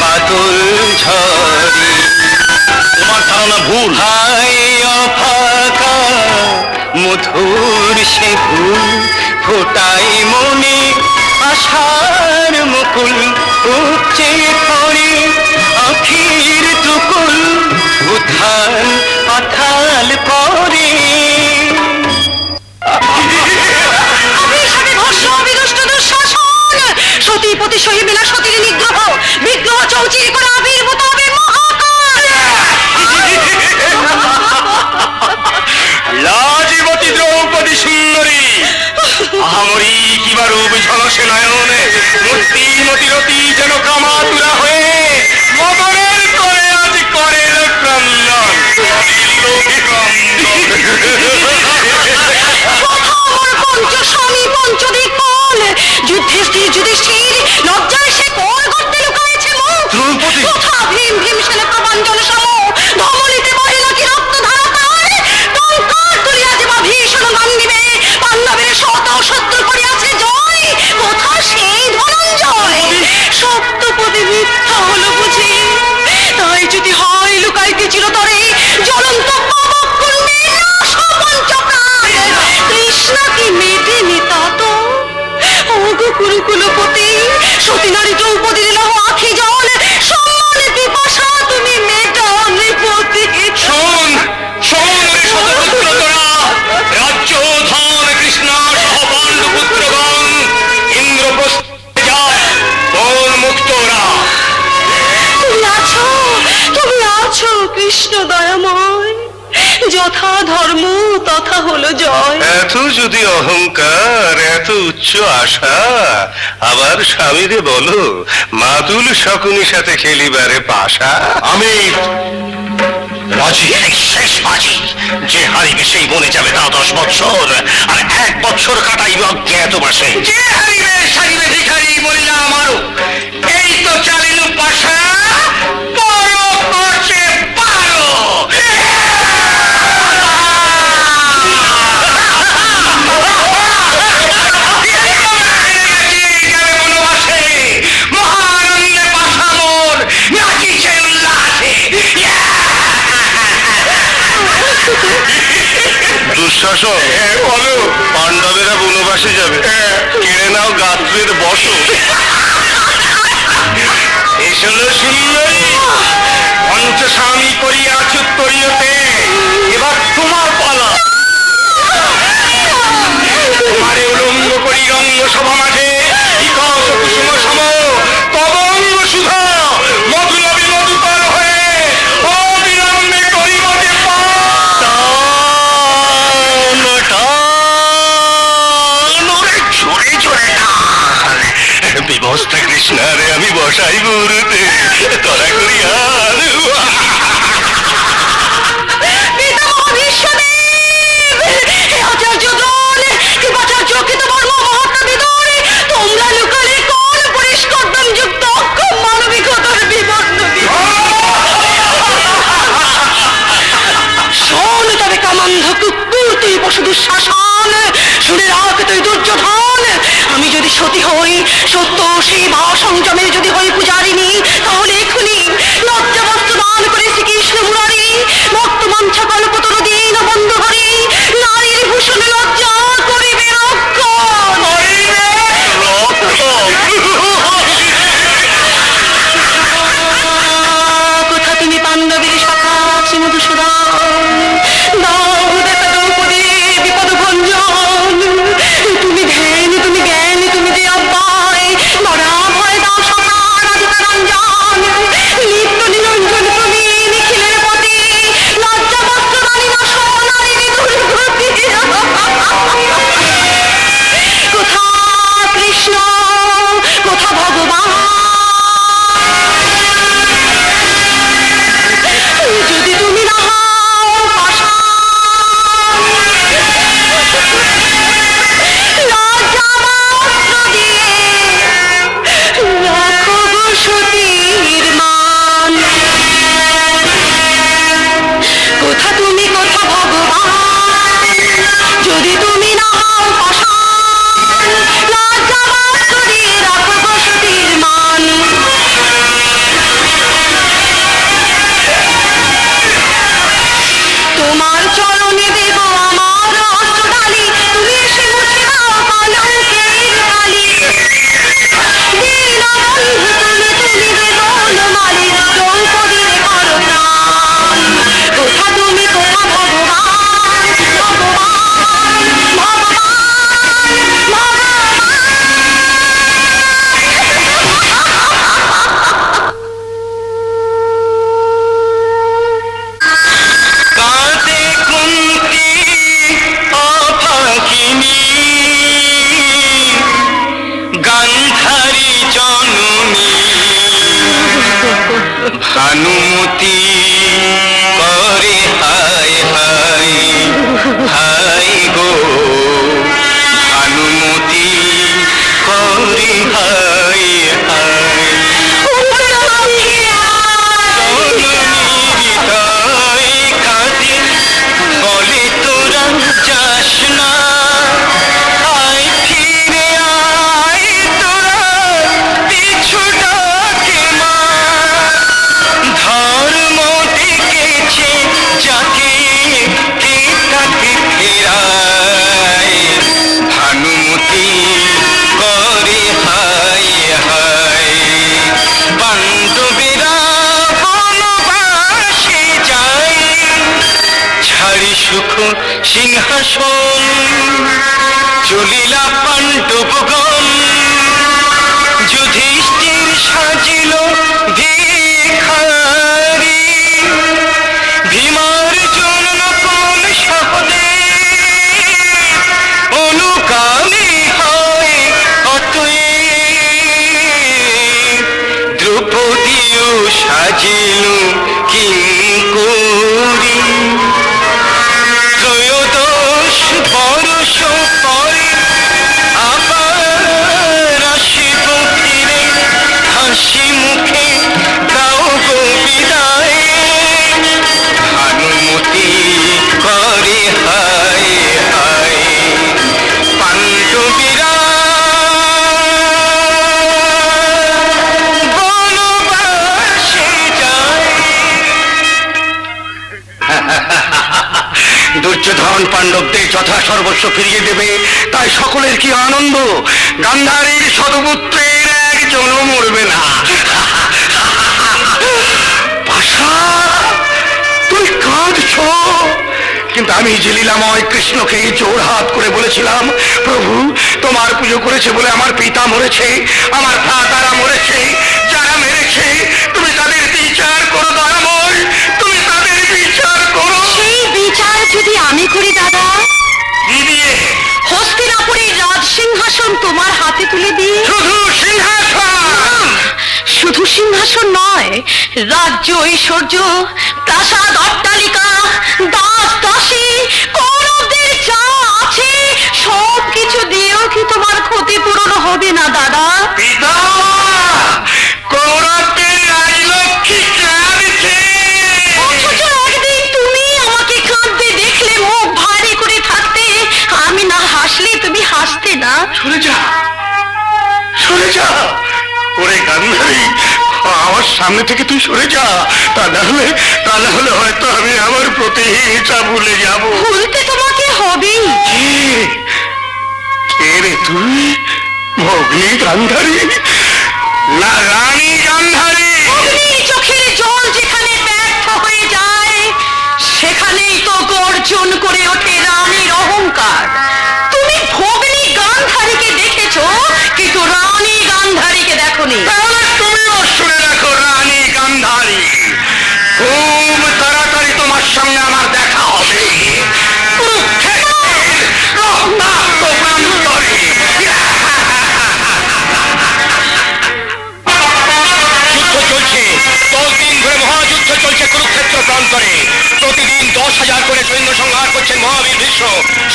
বাদল ঝরে। তোমার ধারণা ভুল। হায় অফাকা মধুর সে ফুল ফোটাই মনে আশার মুকুল উপচে পড়ে আখির তুকুল উথাল পাথাল করে। সতীপতি সহিবিলা সতীর নিগ্রহ বিগ্রহ চৌচির করে আবির্ভূত হবে মহাকাল। লাজীবতী দ্রৌপদী সুন্দরী আহামরি কিবা রূপ ঝলসে নয়নে মূর্তিমতি রতি যেন কামাতুরা হয়ে মদনের করে আজ করে ক্রন্দন। পঞ্চস্বামী পঞ্চদিকপাল যুধিষ্ঠির যুধিষ্ঠির লজ্জায় সে কোন গর্তে লুকায়েছে মুখ। দ্রৌপদী! কোথা ভীম ভীমসেনে প্রবঞ্চন সম ধমনীতে বহিল কি রক্তধারা তার। টঙ্কার তুলিয়া যে বা ভীষণ গান্ডিবে পাণ্ডবের শত শত্রু করিয়াছে জয়। কোথা সেই ধনঞ্জয়? সপ্তপদী মিথ্যা হলো বুঝি, তাই যদি হয় লুকাইতে চিরতরে জ্বলন্ত পাবক কুণ্ডে নাশ পঞ্চপ্রাণ। কৃষ্ণ কি মেটে নিতাত ওগো কুরুকুলপতি সতীনারী দ্রৌপদীর লহ আখি জল সম্মানে পিপাসা তুমি মেটাও নৃপতি। শোন শোন রে শতপুত্র তোরা, রাজ্য ধন কৃষ্ণ সহ পাণ্ডুপুত্রগণ ইন্দ্রপ্রস্থে যায়। বল মুক্তরা। তুমি আছো কৃষ্ণ দয়াময়, যথা ধর্ম তথা হলো জয়। এত যদি অহংকার, এত উচ্চ আশা, আবার স্বামীরে বলো মাতুল শকুনির সাথে খেলিবারে পাশা। আমি রাজি, এই শেষ বাজি। যে হারিবে সেই বনে যাবে তা 10 বৎসর, আর 1 বৎসর কাটাইবে অজ্ঞাতবাসে। যে হারিবে সারিবে ভিখারি বলিলা আমারও। এই তো চালিনু পাশা দুঃশাসন, বলো। পাণ্ডবেরা বনবাসে যাবে, কেড়ে নাও গাত্রের বসো। এসলো সুন্দরী, পঞ্চস্বামী করিয়া চুত্তরীয়তে, এবার তোমার পালা। তোমারে উলঙ্গ করি রঙ্গ সভা মাঠে, বিকট কুসুম সম তবঙ্গ সুধা মধুলবী মধুকর হয়ে অবিলম্বে করিব যে ঝরে ঝরে বিভস্ত কৃষ্ণারে আমি বসাই গুরুতে তোরা করিয়া দুঃশাসন শুনে রাখ তুই দুর্যোধন, আমি যদি সতী হই, সত্য সেই মা সংযমের যদি হই পূজারিনী, তাহলে এখনই লজ্জা বস্ত্র দান করে শ্রীকৃষ্ণ মুরারি ভক্ত মঞ্চা কল্পতরু দিন বন্ধ হরি নারীর ভূষণ লজ্জা করিবে রক্ষণ। কোথা তুমি পাণ্ডবের শাখা শ্রী মধুসূদন, দাও দেখা দ্রৌপদী বিপদ ভঞ্জন, তুমি ধ্যান তুমি জ্ঞান তুমি দে অব্যয়, মরা ভয় দাও সখা রাধিকা রঞ্জন, নিত্য নিরঞ্জন তুমি নিখিলের পতি, লজ্জা বস্ত্র দানি না সোনারি দুর্গতি। কোথা কৃষ্ণ কোথা ভগবান, যদি তুমি না হও পাষাণ, লজ্জা বস্ত্র দিয়ে রাখো গো সতীর মান। কোথা তুমি কোথা ভগবান, যদি তুমি না হও পাষাণ, লজ্জা বস্ত্র দিয়ে রাখো গো সতীর মান। তোমার চরণে দেব আমার অষ্টডালি, তুমি এসে মুছে দাও কলঙ্কের কালি। দীনবন্ধু তুমি দেবনমালী, দ্রৌপদীর করো প্রাণ। কোথা তুমি কোথা ভগবান, ভগবান ভগবান কাঁদে কুন্তি অভাগিনী, গান্ধারী জননী, ভানুমতি করে হায় হায় হায় গো, ভানুমতি করে হায় হায়। বলে তোরা যাস না, আয় ফিরে আয় তোরা, পিছু ডাকে মা, ধর্ম ডেকেছে যাকে কে তাকে ফেরায়, ভানুমতি করে হায় হায়। পাণ্ডবেরা বনবাসে যায়, ছাড়ি সুখ সিংহাসন, চলিলা পাণ্ডবগণ, যুধিষ্ঠির সাজিল ভিখারি, ভীমার জন্য কোন সহদেব, অনুকামী হয় অতএব, দ্রৌপদীও সাজিল কিঙ্করী। ত্রয়োদশ বর্ষ পরে আবার আসিব ফিরে, হাসি মুখে দাও গো বিদায়, ভানুমতি করে হায় হায়। পাণ্ডবেরা বনবাসে যায়, যখন পাণ্ডবদের যথা সর্বস্ব ফিরিয়ে দেবে তাই সকলের কি আনন্দ। গান্ধারীর শতপুত্রের একজনও মরবে না। পাশা, তুই কাঁদছ, কিন্তু আমি যে লীলাময় কৃষ্ণকে জোড়হাত করে বলেছিলাম, প্রভু তোমার পুজো করেছে বলে আমার পিতা মরেছে, আমার ভ্রাতারা মরেছে, যারা মেরেছে তুমি তাদের বিচার করো দয়াময়, তুমি তাদের বিচার করো। সেই বিচার যদি আমি করি দাদা, কি দিয়ে? হস্তিনাপুরের রাজ সিংহাসন তোমার হাতে তুলে দিয়ে। শুধু সিংহাসন? শুধু সিংহাসন নয়, রাজ্য ঐশ্বর্য, প্রাসাদ, অট্টালিকা, দাস দাসী, কৌরবদের যা আছে সব কিছু দিয়েও কি তোমার ক্ষতিপূরণ হবে না দাদা? পিতা, কৌরবদের রাজলক্ষ্মী কাঁদছে। অথচ একদিন তুমি আমাকে কাঁদতে দেখলে মুখ ভারী করে থাকতে, আমি না হাসলে তুমি হাসতে না। সরে যা, সরে যা। ওরে গান্ধারী, আমার সামনে থেকে তুই সরে যা, তা না হলে হয়তো আমি আমার প্রতিহিংসা ভুলে যাব। ভুলতে তোমাকে হবেই। কে রে তুই? ভগ্নী গান্ধারী না রানী গান্ধারী? অগ্নি চোখের জল যেখানে ব্যর্থ হয়ে যায়, সেখানেই তো গর্জন করে ওঠে রানীর অহংকার। তুমি ভগ্নী গান্ধারীকে দেখেছো, কিন্তু রানী গান্ধারীকে দেখোনি। তাহলে তুমিও শুনে রাখো রানী গান্ধারী, খুব তাড়াতাড়ি তোমার সঙ্গে আমার দেখা হবে কুরুক্ষেত্রের রক্তাক্ত প্রান্তরে। যুদ্ধ চলছে, 10 দিন ধরে মহাযুদ্ধ চলছে কুরুক্ষেত্র প্রান্তরে। প্রতিদিন 10,000 করে সৈন্য সংহার করছেন মহাবীর ভীষ্ম।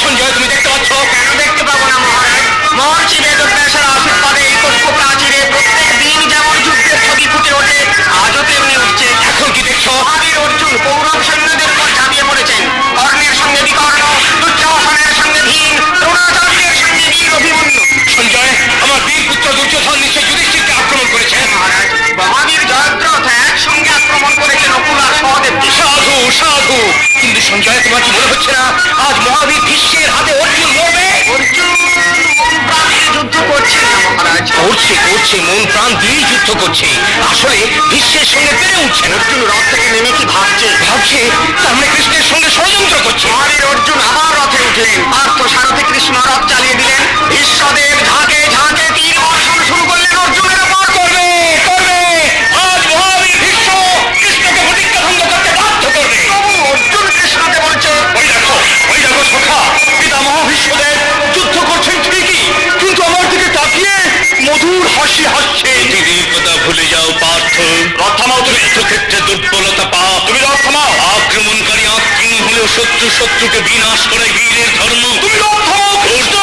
সঞ্জয়, তুমি দেখতে পাচ্ছ? কেন দেখতে পাবো না মহারাজ? মহর্ষি বেদব্যাসের আশীর্বাদে এই পুষ্প প্রাচীরে প্রত্যেক দিন যেমন যুদ্ধের ছবি ফুটে ওঠে, আজও তেমনি উঠছে। এখন কি দেখছো? মহাবীর অর্জুন কৌরব সৈন্যদের উপর ঝাঁপিয়ে পড়েছেন। কর্ণের সঙ্গে বিকর্ণ, দুর্যোধনের সঙ্গে ভীম, দ্রোণাচার্যের সঙ্গে বীর অভিমন্যু। সঞ্জয়, আমার বীর পুত্র দুর্যোধন নিশ্চয় যুধিষ্ঠিরকে আক্রমণ করেছে। মহারাজ, মহাবীর জয়দ্রথ একসঙ্গে আক্রমণ করেছে নকুল আর সহদেবকে। সাধু সাধু, কিন্তু সঞ্জয় তোমার কি মনে হচ্ছে না আজ মহাবীর ভীষ্মের হাতে অর্জুন মরবে? অর্জুন মন প্রাণ দিয়ে যুদ্ধ করছে না মহারাজ। করছে মন প্রাণ দিয়ে যুদ্ধ করছে, আসলে ভীষ্মের সঙ্গে পেরে উঠছে না। অর্জুন রথ থেকে নেমে কি ভাবছে? তার মানে কৃষ্ণের সঙ্গে ষড়যন্ত্র করছে। মহাবীর অর্জুন আবার রথে উঠলেন, পার্থ সারথি কৃষ্ণ রথ চালিয়ে দিলেন। ভীষ্মদেব ঝাঁকে ঝাঁকে তীর বর্ষণ শুরু করলেন অর্জুনের উপর। করবে আজ মহাবীর ভীষ্ম কৃষ্ণকে প্রতিজ্ঞা ভঙ্গ করতে বাধ্য করবে। তবু অর্জুন কৃষ্ণকে বলছে, ওই দেখো সখা, পিতামহ ভীষ্মদেব যুদ্ধ করছেন ঠিকই, কিন্তু আমার দিকে তাকিয়ে মধুর হাসি হাসছে। দিদির কথা ভুলে যাও পার্থ। রথ থামাও, তুমি যুদ্ধক্ষেত্রে দুর্বলতা পাও। তুমি রথ থামাও। আক্রমণকারী আত্মীয় হলেও শত্রুকে বিনাশ করে বীরের ধর্ম। তুমি রথ থামাও কৃষ্ণ।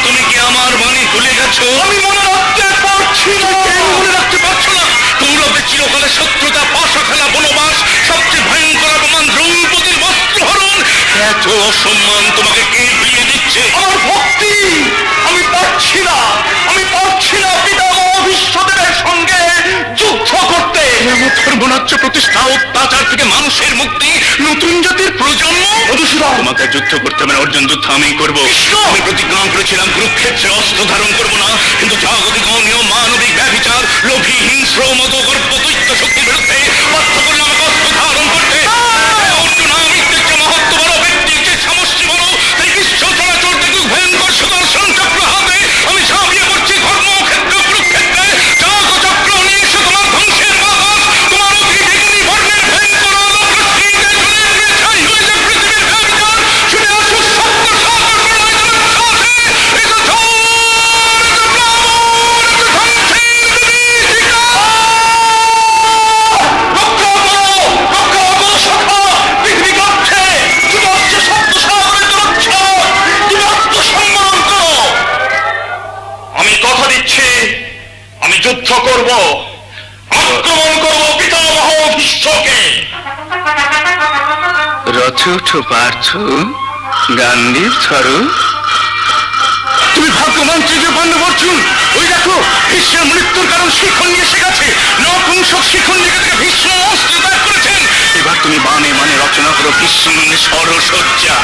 তুমি কি আমার বাণী ভুলে গেছো? আমি মনে রাখতে পারছি না। মনে রাখতে পারছো না? কৌরবের চিরকালে শত্রুতা, পাশাখানা, বনবাস, সবচেয়ে ভয়ঙ্কর অপমান দ্রৌপদীর বস্ত্রহরণ, এত অসম্মান তোমাকে কে ভুলিয়ে দিচ্ছে? আমার ভক্তি। আমি পারছি না পিতামহ ভীষ্মদেবের সঙ্গে যুদ্ধ করতে। ধর্মনাচ্য প্রতিষ্ঠা, অত্যাচার থেকে মানুষের মুক্তি, নতুন জাতির প্রজন্ম। মধুসূদন, তোমাকে যুদ্ধ করতে হবে না অর্জুন, যুদ্ধ আমি করবো। আমি প্রতিজ্ঞা করেছিলাম কুরুক্ষেত্রে অস্ত্র ধারণ করবো না, কিন্তু জাগতিক অনিয় মানবিক ব্যভিচার, লোভী, হিংস্র, মদগর্ভ, দৈত্য শক্তির বিরুদ্ধে বাধ্য করলে আমাকে অস্ত্র ধারণ করতে। অর্জুন, আমি যে মহত্ব বড়, ব্যক্তির যে সামস্যী বড়, সেই বিশ্ব চরাচর থেকে ভয়ঙ্কর সুদর্শন চক্র হাতে আমি ঝাঁপিয়ে পড়ছি ধর্মক্ষেত্র কুরুক্ষেত্রে। চক্র নিয়ে এসে তোমার ধ্বংসের বাতাস, তোমার অগ্নিধিগ্নি বর্ণের ভয়ঙ্কর আলোকরশ্মিতে জ্বলে গিয়ে ছাই হয়ে যায় পৃথিবীর ব্যভিচার। শুনে আসো সত্য সাগর প্রলয় জলোচ্ছ্বাসে, এ তো ঝড়, এ তো প্লাবন, এ তো ধ্বংসের বিভীষিকা। রক্ষা করো সখা, পৃথিবী কাঁপছে, শুধু আসছে সত্য সাগরের জলোচ্ছ্বাস। তুমি আত্মসম্মান করো। আমি কথা দিচ্ছি, আমি যুদ্ধ করব, আক্রমণ করব পিতামহ ভীষ্মকে। রথে উঠো পার্থ, গান্ধীর ধরো। তুমি ভাগ্যবান যে পাণ্ডব অর্জুন। ওই দেখো, ভীষ্মের মৃত্যুর কারণ শিখন নিয়ে এসে গেছে। নপুংসক শিখন দিকে থেকে ভীষ্ম অস্ত্র ত্যাগ করেছেন। এবার তুমি বানে রচনা করো ভীষ্মের সরসজ্জা।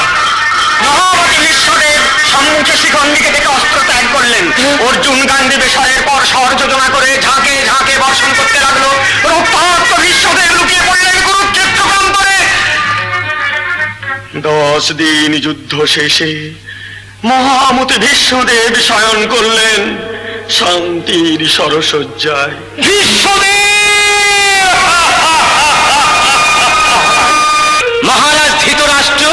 মহামতি বিশ্বদেব সম্মুখে শিখণ্ডীকে দেখে অস্ত্র ত্যাগ করলেন। অর্জুন গান্ধী বিষয়ের পর স্বর যোজনা করে ঝাঁকে ঝাঁকে বর্ষণ করতে লাগলো। রক্তাক্ত বিশ্বদেব লুকিয়ে পড়লেন কুরুক্ষেত্র প্রান্তরে। 10 দিন যুদ্ধ শেষে মহামতি বিশ্বদেব শয়ন করলেন শান্তির সরসজ্জায়। বিশ্বদেব! মহারাজ ধৃতরাষ্ট্র,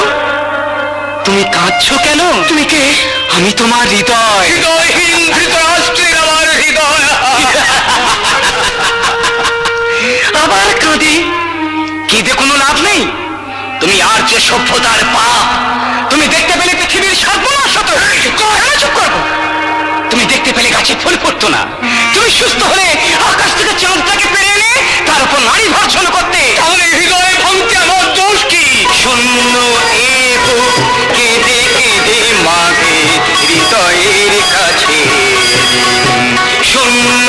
তুমি কাঁদছো কেন? তুমি কে? আমি তোমার হৃদয়। হৃদয়হীন ধৃতরাষ্ট্রের আমার হৃদয়। আবার কাঁদি? কেঁদে কোনো লাভ নেই। তুমি আর যে সভ্যতার পাপ তুমি দেখতে পেলে পৃথিবীর সর্বনাশ হতো। চুপ করো। তুমি দেখতে পেলে গাছে ফুল ফুটতো না। তুমি সুস্থ হলে আকাশ থেকে চাঁদটাকে পেরে এনে তার উপর নারী ভর্ষণ করতে। তাহলে হৃদয় ভাঙতে আমার দোষ কি? শূন্য এ বুক কেঁদে কেঁদে মাগে হৃদয়ের কাছে। শূন্য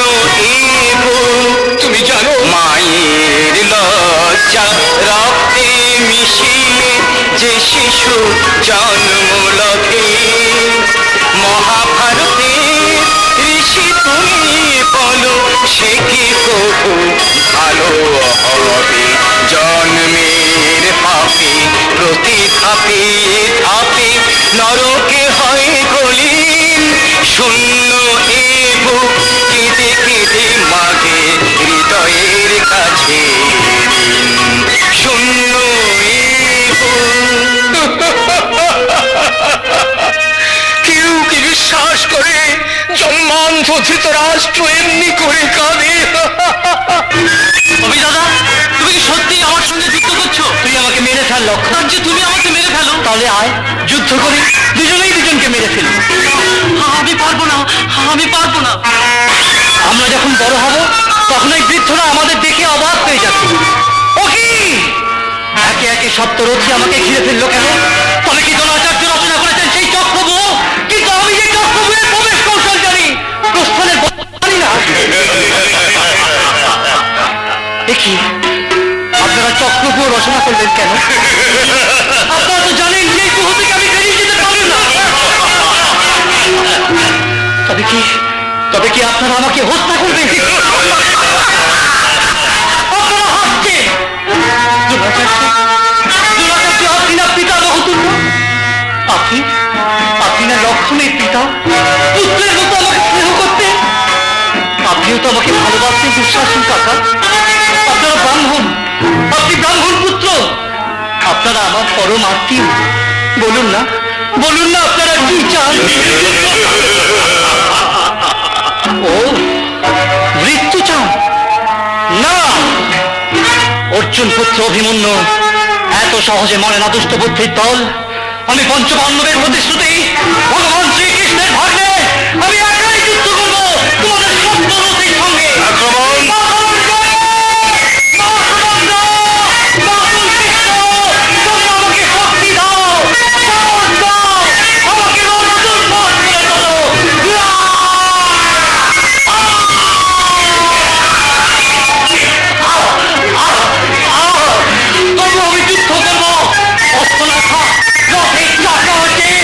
এ বুক, তুমি জানো মায়ের লজ্জা রক্তে মিশিয়ে যে শিশু জন্ম লভে। মহাভারতের ঋষি তুমি বলো সে কি কবু ভালো হবে? জন্মের পাপে প্রতি ধাপে ধাপে নরকে হয় গলিন। শূন্য এ বুক কেঁদে কেঁদে মাগে হৃদয়ের কাছে। শূন্য এ বুক। কেউ কি বিশ্বাস করে জন্মান্ধ ধৃতরাষ্ট্র এমনি করে কাঁদে? দাদা, তুমি কি সত্যি আমার সঙ্গে যুদ্ধ করছো? তুই আমাকে মেরে ফেল লক্ষণ। যে তুমি আমাকে মেরে ফেলো, তাহলে আয় যুদ্ধ করি, দুজনেই দুজনকে মেরে ফেলি। আমি পারবো না, আমি পারবো না। আমরা যখন বড় হব তখন এই বৃদ্ধরা আমাদের দেখে অবাক হয়ে যাবে। ও কি একে একে সপ্তরথী আমাকে ঘিরে ফেললো কেন? তবে কি দ্রোণাচার্য রচনা করেছেন সেই চক্রব্যূহ? কিন্তু আমি যে চক্রব্যূহের প্রবেশ কৌশল জানি, প্রস্থানের জানি না। দেখি আপনারা চক্রব্যূহ রচনা করলেন কেন? আপনারা তো জানেন যে গুহ থেকে আমি বেরিয়ে যেতে পারবো না। তবে কি আপনারা আমাকে হত্যা করবেন? আপনারা হাসছেন। দ্রোণাচার্য আপনি না পিতা বহুতুল্য? আপনি না লক্ষণের পিতা? পুত্রের মতো আমাকে স্নেহ করতেন। আপনিও তো আমাকে ভালোবাসতেন দুঃশাসন কাকা। আপনারা ব্রাহ্মণ, আপনি ব্রাহ্মণ পুত্র। আপনারা আমার পরম আত্মীয়। বলুন না, বলুন না আপনারা কি চান? ও মৃত্যু চান? না, অর্জুন পুত্র অভিমন্যু এত সহজে মনে না দুষ্ট বুদ্ধির দল। আমি পঞ্চপাণ্ডবের প্রতিশ্রুতি ভগবান শ্রীকৃষ্ণের ভাগ্নে আমি একাই যুদ্ধ করবো তোমাদের সপ্তরথীর সঙ্গে। আমাকে শক্তি দাও, সাহস দাও, আমাকে অর্জুন পথ করে তোলো। তবু আমি যুদ্ধ করবো। অস্ত্র রাখা রথের চাকা হচ্ছে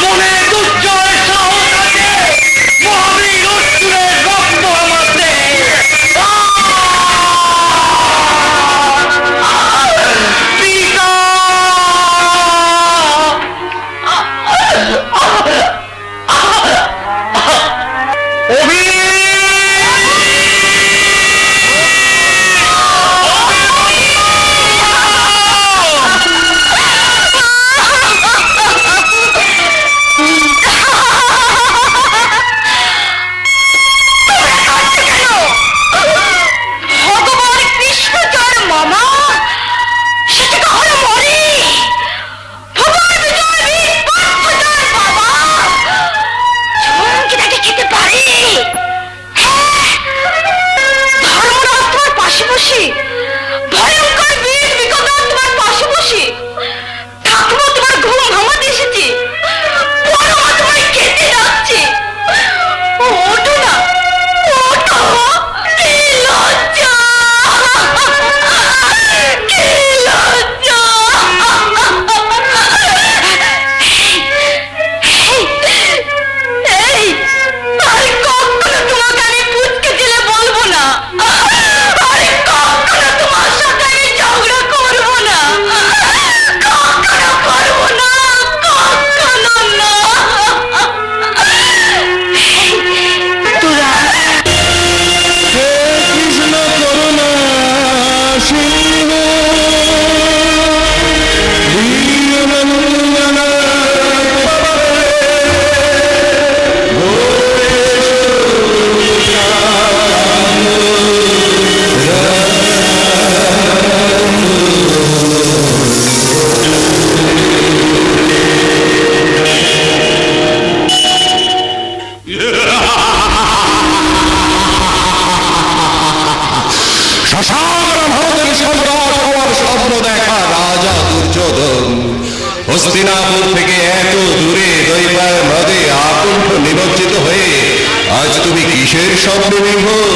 মনে দুর্জয় সাহস সারা ভারতের সম্রাট হওয়ার স্বপ্ন দেখা রাজা দুর্যোধন হস্তিনাপুর থেকে এত দূরে দৈবায় নদে আকণ্ঠ নিমজ্জিত হয়ে আজ তুমি কিসের স্বপ্নে নির্ভর?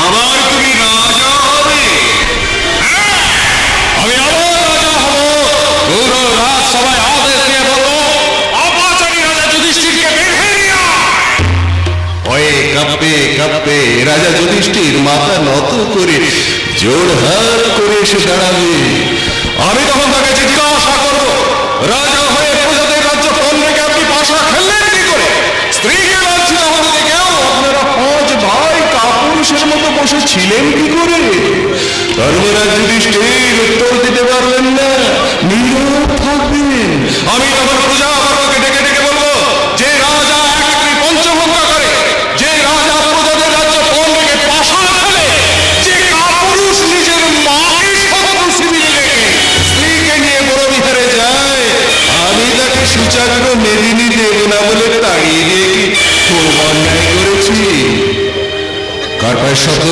আবার তুমি রাজা হবে? আমি আবার রাজা হব। পুরো রাজসভায় আদেশ দিয়ে বলবো, অপাচারী রাজা যুধিষ্ঠিরকে বের হয়ে নিয়ে আয়। ভয়ে কাঁপে কাঁপে রাজা যুধিষ্ঠির মাথা নত করে জোড়হাত করে এসে দাঁড়াবে। আমি তখন তাকে জিজ্ঞাসা করবো, রাজা হয়ে প্রজাদের রাজ্য কোন রেখে আপনি পাশা খেললেন কি করে? স্ত্রীকে লাঞ্ছিত হতে দেখেও আপনারা 5 ভাই কাপুরুষের মতো বসে ছিলেন কি করে? ধর্মরাজ যুধিষ্ঠির উত্তর দিতে পারলেন না, নীরব থাকবেন। আমি তখন প্রজাবর্গকে ডেকে ডেকে বলবো, যে রাজা একাকী পঞ্চহত্যা করে, যে রাজা প্রজাদের রাজ্য কোন রেখে পাশা খেলে, যে কাপুরুষ নিজের মাকে শত্রু শিবিরে রেখে স্ত্রীকে নিয়ে বড় বিহারে যায়, আমি তাকে সুচাগ্র মেদিনী দেব না বলে তাড়িয়ে দিয়ে কি খুব অন্যায় করেছি? কার পায়ের শব্দ?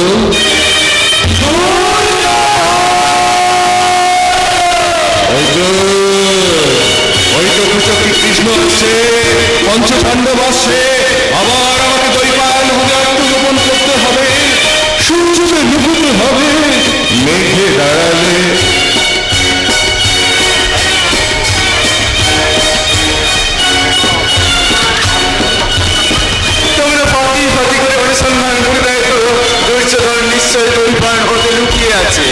ওই তো কুচক্রী কৃষ্ণ আসছে, পঞ্চপাণ্ডব আসছে, আবার আমাকে দৈপায়ন হতে আত্মগোপন করতে হবে, সূর্যকে লুকোতে হবে মেঘে দাঁড়ালে। তোমরা পাতি পাতি করে অনুসন্ধান করে দেখো, দুর্যোধন নিশ্চয় দৈপায়ন হতে লুকিয়ে আছে।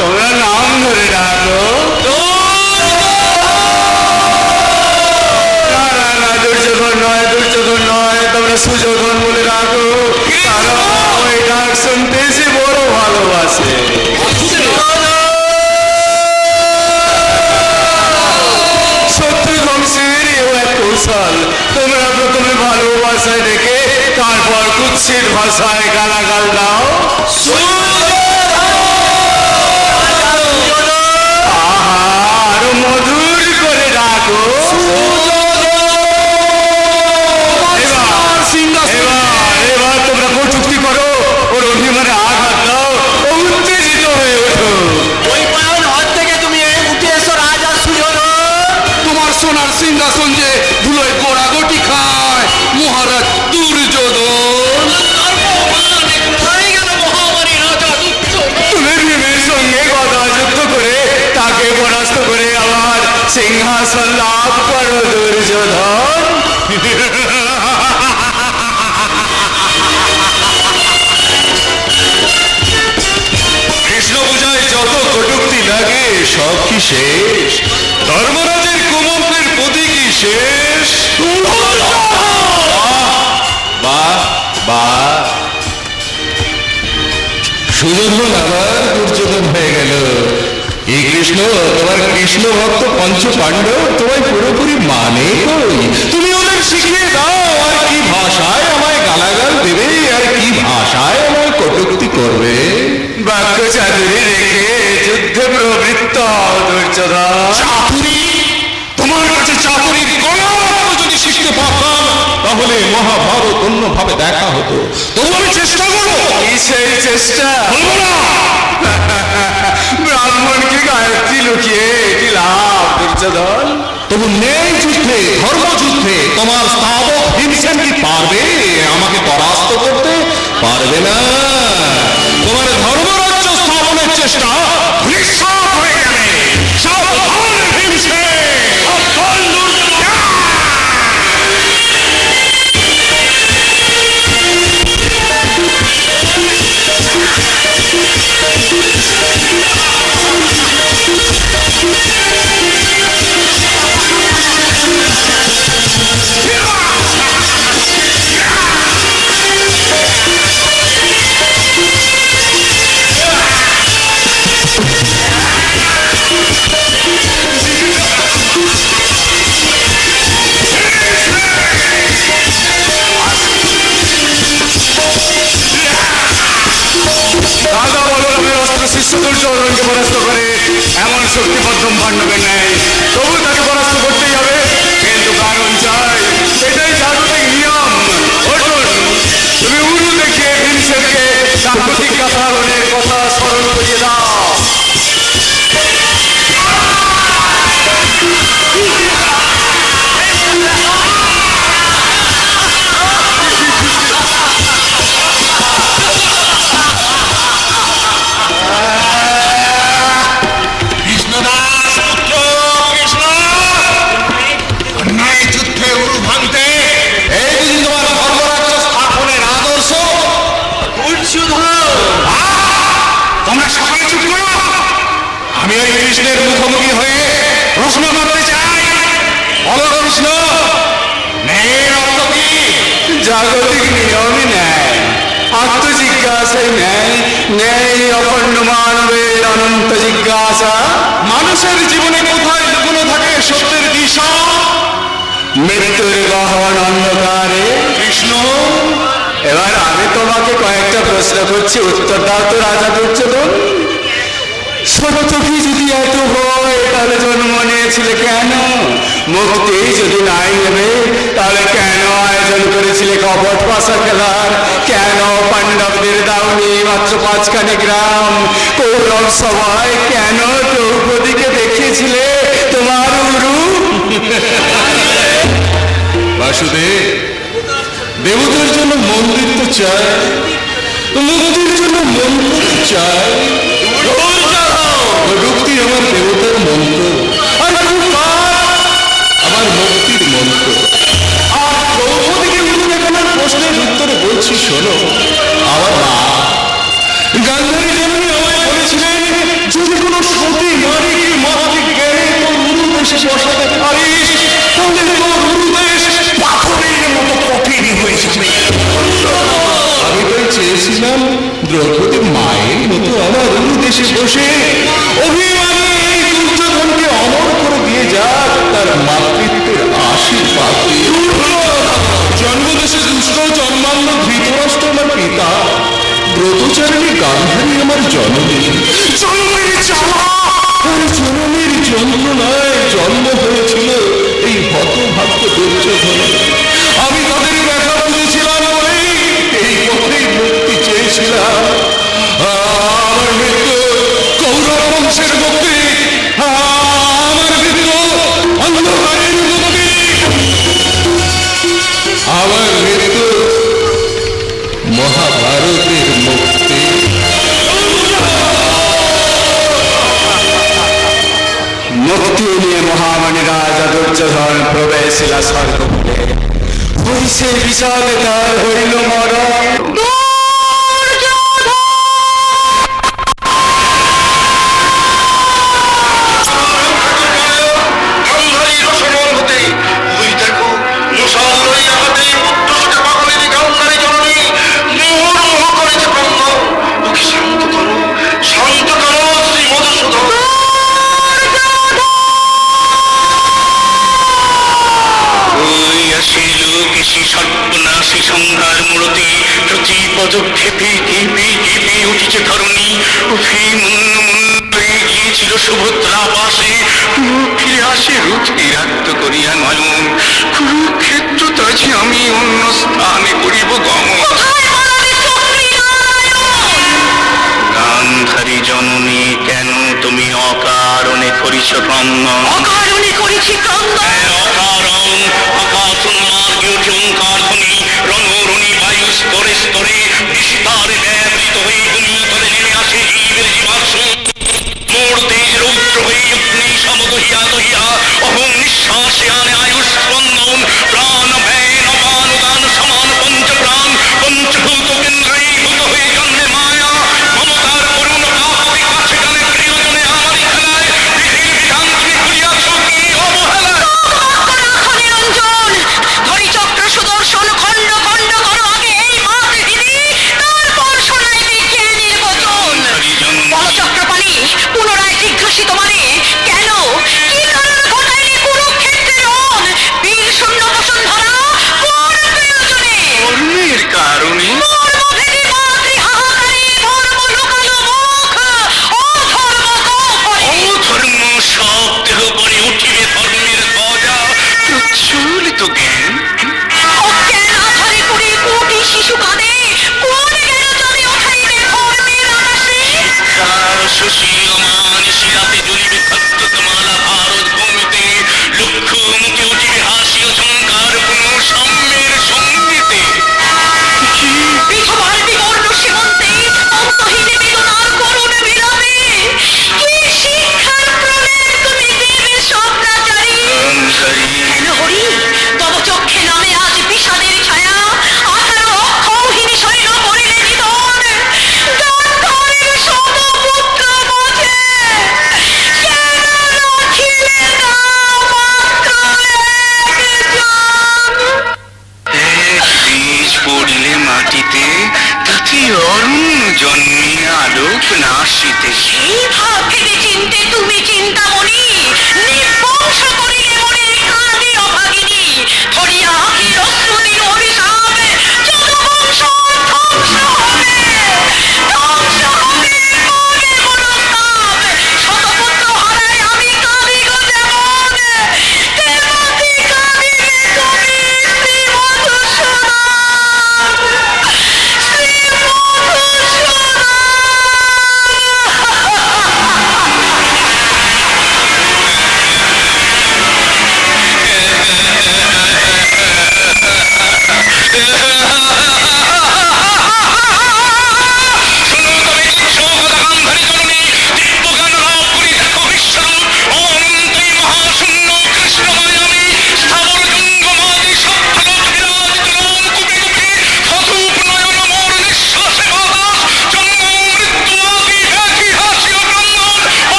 তোমরা নাম ধরে ডাকো। না না না, দুর্যোধন নয়, দুর্যোধন নয়, তোমরা সুযোধন বলে ডাকো। কারণ ওই ডাক শুনতে সে বড় ভালোবাসে। শত্রু ধ্বংসের এও এক কৌশল। তোমরা প্রথমে ভালোবাসায় দেখে তারপর কুৎসিত ভাষায় গালাগাল দাও। আরো মধুর করে ডাকো। এবার তোমরা কটূক্তি করো, ওর অভিমানে আঘাত দাও, ও উত্তেজিত হয়ে ওঠো। দৈপায়ন হদ থেকে তুমি উঠে এসো রাজা সুযোধন। তোমার সোনার সিংহাসন যে ধুলোয় গোড়াগটি খায় মহারাজ দুর্যোধন। তুমি ভীমের সঙ্গে গদা যুদ্ধ করে তাকে পরাস্ত করে আবার সিংহাসন লাভ করো দুর্যোধন। কৃষ্ণ পূজায় যত কটূক্তি লাগে সব কি শেষ? ধর্মরাজের কুমন্ত্রের প্রতি কি শেষ? বাহ বাহ, সুযোধন আবার দুর্যোধন হয়ে গেল। এই কৃষ্ণ, তোমার কৃষ্ণ ভক্ত পঞ্চ পাণ্ডব তোমায় পুরোপুরি মানে কই? তুমি ওদের শিখিয়ে দাও আর কি ভাষায় আমায় গালাগাল দেবে, আর কি ভাষায় আমায় কটূক্তি করবে। বাক্য চাতুরি রেখে যুদ্ধে প্রবৃত্ত হও দুর্যোধন। চাতুরি? তোমার কাছে চাতুরির গণাত্ম যদি শিখতে পারতাম তাহলে মহাভারত অন্যভাবে দেখা হতো। তবু আমি চেষ্টা করবো। কি সেই চেষ্টা? বলবো না। ব্রাহ্মণকে গায়ত্রী লুকিয়ে কি লাভ দুর্যোধন? তবু নেই যুদ্ধে, ধর্মযুদ্ধে তোমার স্থাবক ভীমসেন কি পারবে আমাকে পরাস্ত করতে? পারবে না। তোমার ধর্মরাজ্য স্থাপনের চেষ্টা নিঃসাত হয়ে গেলে সাবধান ভীমসেন। দুর্যোধনকে পরাস্ত করে এমন শক্তি প্রথম পাণ্ডবের নেই, তবু তাকে পরাস্ত করতেই হবে। কিন্তু কারণ চাই, এটাই জাগতিক নিয়ম। অর্জুন, তুমি উরু দেখিয়ে ভীমসেন তোমরা সকলে চুপ করো। আমি ওই কৃষ্ণের মুখোমুখি হয়ে প্রশ্ন করতে চাই। বলো কৃষ্ণ, ন্যায়ের অর্থ কি? জাগতিক নিয়মই ন্যায়, আত্মজিজ্ঞাসাই ন্যায়, ন্যায় অপর্ণ মানবের অনন্ত জিজ্ঞাসা। মানুষের জীবনে কোথায় লুকোনো থাকে সত্যের দিশা? মৃত্যুর গহন অন্ধকারে। কৃষ্ণ, এবার আমি তোমাকে কয়েকটা প্রশ্ন করছি, উত্তর দাও তো রাজা দুর্যোধন। সত্য কি যদি এত হয় তাহলে জন্ম নিয়েছিলে কেন? মুক্তি যদি নাই নেবে তাহলে কেন আয়োজন করেছিলে কপট পাশা খেলার? কেন পাণ্ডবদের দাওনি মাত্র 5খানি গ্রাম? কৌরব সভায় কেন দ্রৌপদীকে দেখিয়েছিলে তোমার উরু? বাসুদেব, দেবতার জন্য মন্দির তো চাই, মুক্তির জন্য মন্ত্র তো চাই। মুক্তি আমার দেবতার মন্ত্র, আর আমার মুক্তির মন্ত্র। আর দ্রৌপদীকে উল্টো দেখানোর প্রশ্নের উত্তরে বলছি শোনো। আমার মা গান্ধারী জন্মে আমায় বলেছিলেন, যদি কোনো সতী নারীকে মাতৃ জ্ঞানে তোর উরুদেশে বসাতে পারিস তাহলে তোর উরুদেশ পাথরের মতো কঠিন হয়ে যাবে। আমি তাই চেয়েছিলাম দ্রৌপদী মায়ের মতো আমার উরুদেশে বসে অভিমানী এই দুর্যোধনকে অমর করে দিয়ে যাক তার মাতৃত্বের আশীর্বাদ। জন্মদেশে দুষ্ট জন্মান্য ধৃতরাষ্ট্র আমার পিতা, ব্রতচারিণী গান্ধারী আমার জননী। জননীর জ্বালা আর জননীর যন্ত্রণায় জন্ম হয়েছিল এই হতভাগ্য দুর্যোধনের। আমি তাদের ব্যথা বুঝেছিলাম বলেই এই পথেই মুক্তি চেয়েছিলাম। আমার মৃত্যু কৌরব বংশের মুক্তি, আমার মৃত্যু অন্ধকারের মুক্তি, আমার মৃত্যু মহাভারতের মুক্তি। মুক্তি নিয়ে মহামণি রাজা দুর্যোধন প্রবেশিলা স্বর্গপুরে। হইছে বিষাদ তার হইল মরণ। সর্বনাশী সংহার মূলতে প্রতি পদক্ষেপে কেঁপে কেঁপে উঠেছে ধরণী। উঠে মুন্ন মুন্ন গিয়েছিল সুভদ্রা পাশে, ফিরে আসে রুথে রাক্ত করিয়া নয়ন। কুরুক্ষেত্র তাছে আমি অন্য স্থানে করিব গমন। গান্ধারী জননী, কেন তুমি অকারণে করিছ ক্রন্দন? অকারণে করেছি ক্রন্দন। অকারণ আকাশন মার্গে উঠে ওঙ্কার ধ্বনি, রণরণি বায়ু স্তরে স্তরে বিস্তারে ব্যাপৃত হয়ে ভূমিতলে নেমে আসে জীবের জীবাশ্ম। মোর দেশ রৌদ্র হয়ে অগ্নি সমদহিয়া দহিয়া অহং নিঃশ্বাসে আনে আয়ুষ স্পন্দন। প্রাণ ব্যয় নবান উদান সমান পঞ্চপ্রাণ, পঞ্চভূত কেন্দ্রীভূত হয়ে জন্মে মায়া। মমতার করুণ কাপড়ে কাছে টানে প্রিয়জনে আমারই খেলায়, বিধির বিধান তুমি করিয়াছ কি অবহেলায়। নিরঞ্জন, ধরিচক্র সুদর্শন খণ্ড খণ্ড করো আগে এই মাতৃহৃদি, তারপর নাশিতে। সেই ভাগ্যে চিনতে তুমি চিন্তামণি, নির্বংশ করিলে মনে কাঁদে অভাগিনী, ধরিয়া আখির অশ্রুদিন অভিশাপে যদুবংশ ধ্বংস হবে, ধ্বংস হবে মনে মনস্তাপ। শতপুত্র হারায় আমি কাঁদি গো যেমন, তেমনি কাঁদিবে তুমি শ্রী মধুসূদন, শ্রী মধুসূদন।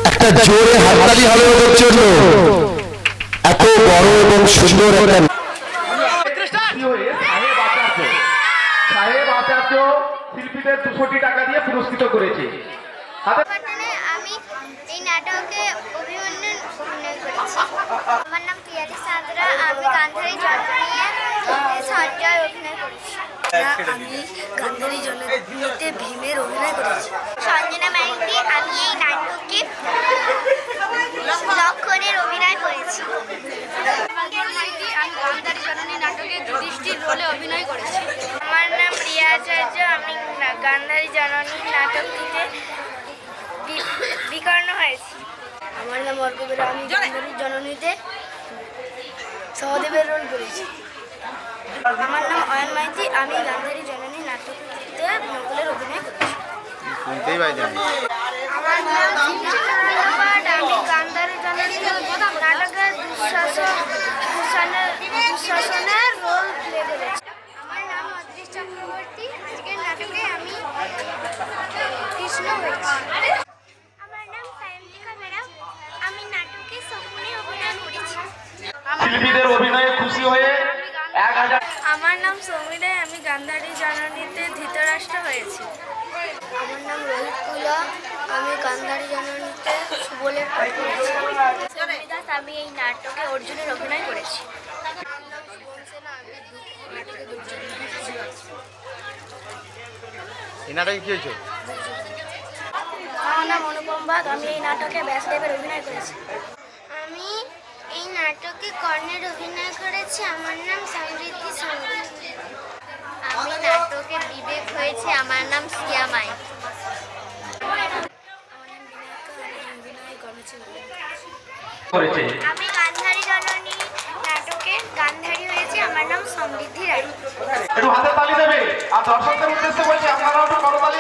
একটা জোরে হাততালি হবে ওদের জন্য। এত বড় এবং সুন্দর একটা সাহেব আচার্য শিল্পীদের 200 টাকা দিয়ে পুরস্কৃত করেছে। আমি এই নাটকে অভিনয় করেছি। আমার নাম পিয়ালি সাঁতরা, আমি গান্ধারী জন্ম নিয়ে সঞ্জয় অভিনয় করেছি। আমি গান্ধারী জন্মতে ভীমের অভিনয় করেছি। সঞ্জনা মাইতি, আমি এই নাটকে লক্ষণের অভিনয় করেছি। আমি গান্ধারী জননী নাটকে যুধিষ্ঠির রোলে অভিনয় করেছি। আমার নাম প্রিয়া আচার্য, আমি গান্ধারী জননী নাটকটিতে বিকর্ণ হয়েছি। আমার নাম অর্কবেরা, আমি গান্ধারী জননীতে সহদেবের রোল করেছি। আমার নাম অয়ন মাইতি, আমি গান্ধারী জননী নাটকটিতে নকুলের অভিনয় করেছি। আমার নাম আমি গান্ধারী জননী নাটকে দুঃশাসনের রোল প্লে করেছি। আমার নাম অদৃশ চক্রবর্তী, আজকের নাটকে আমি কৃষ্ণ হয়েছি। আমার নাম সায়ন্তিকা বেরা, আমি নাটকে শকুনে অভিনয় করেছি। শিল্পীদের অভিনয়ে খুশি হয়ে 1000। আমার নাম সৌমিরা, আমি গান্ধারী জননীতে ধৃতরাষ্ট্র হয়েছি। আমার নাম রোহিত কুলা, আমি গান্ধারী জননীতে সুবলের পাঠ করেছি। আমি এই নাটকে অর্জুনের অভিনয় করেছি। আমার নাম অনুপম বাগ, আমি এই নাটকে ব্যাসদেবের অভিনয় করেছি। আমি এই নাটকে কর্ণের অভিনয় করেছি। আমার নাম সমৃদ্ধি সঙ্গীত। আমি নাটকে বিবেক হয়েছে। আমার নাম সিয়ামাই। আমি গান্ধারী জননী নাটকে গান্ধারী হয়েছে। আমার নাম সমৃদ্ধি রায়। একটু হাতে তালি দেবে আর দর্শকদের উদ্দেশ্যে বলছি আপনারাও একটু করতালি।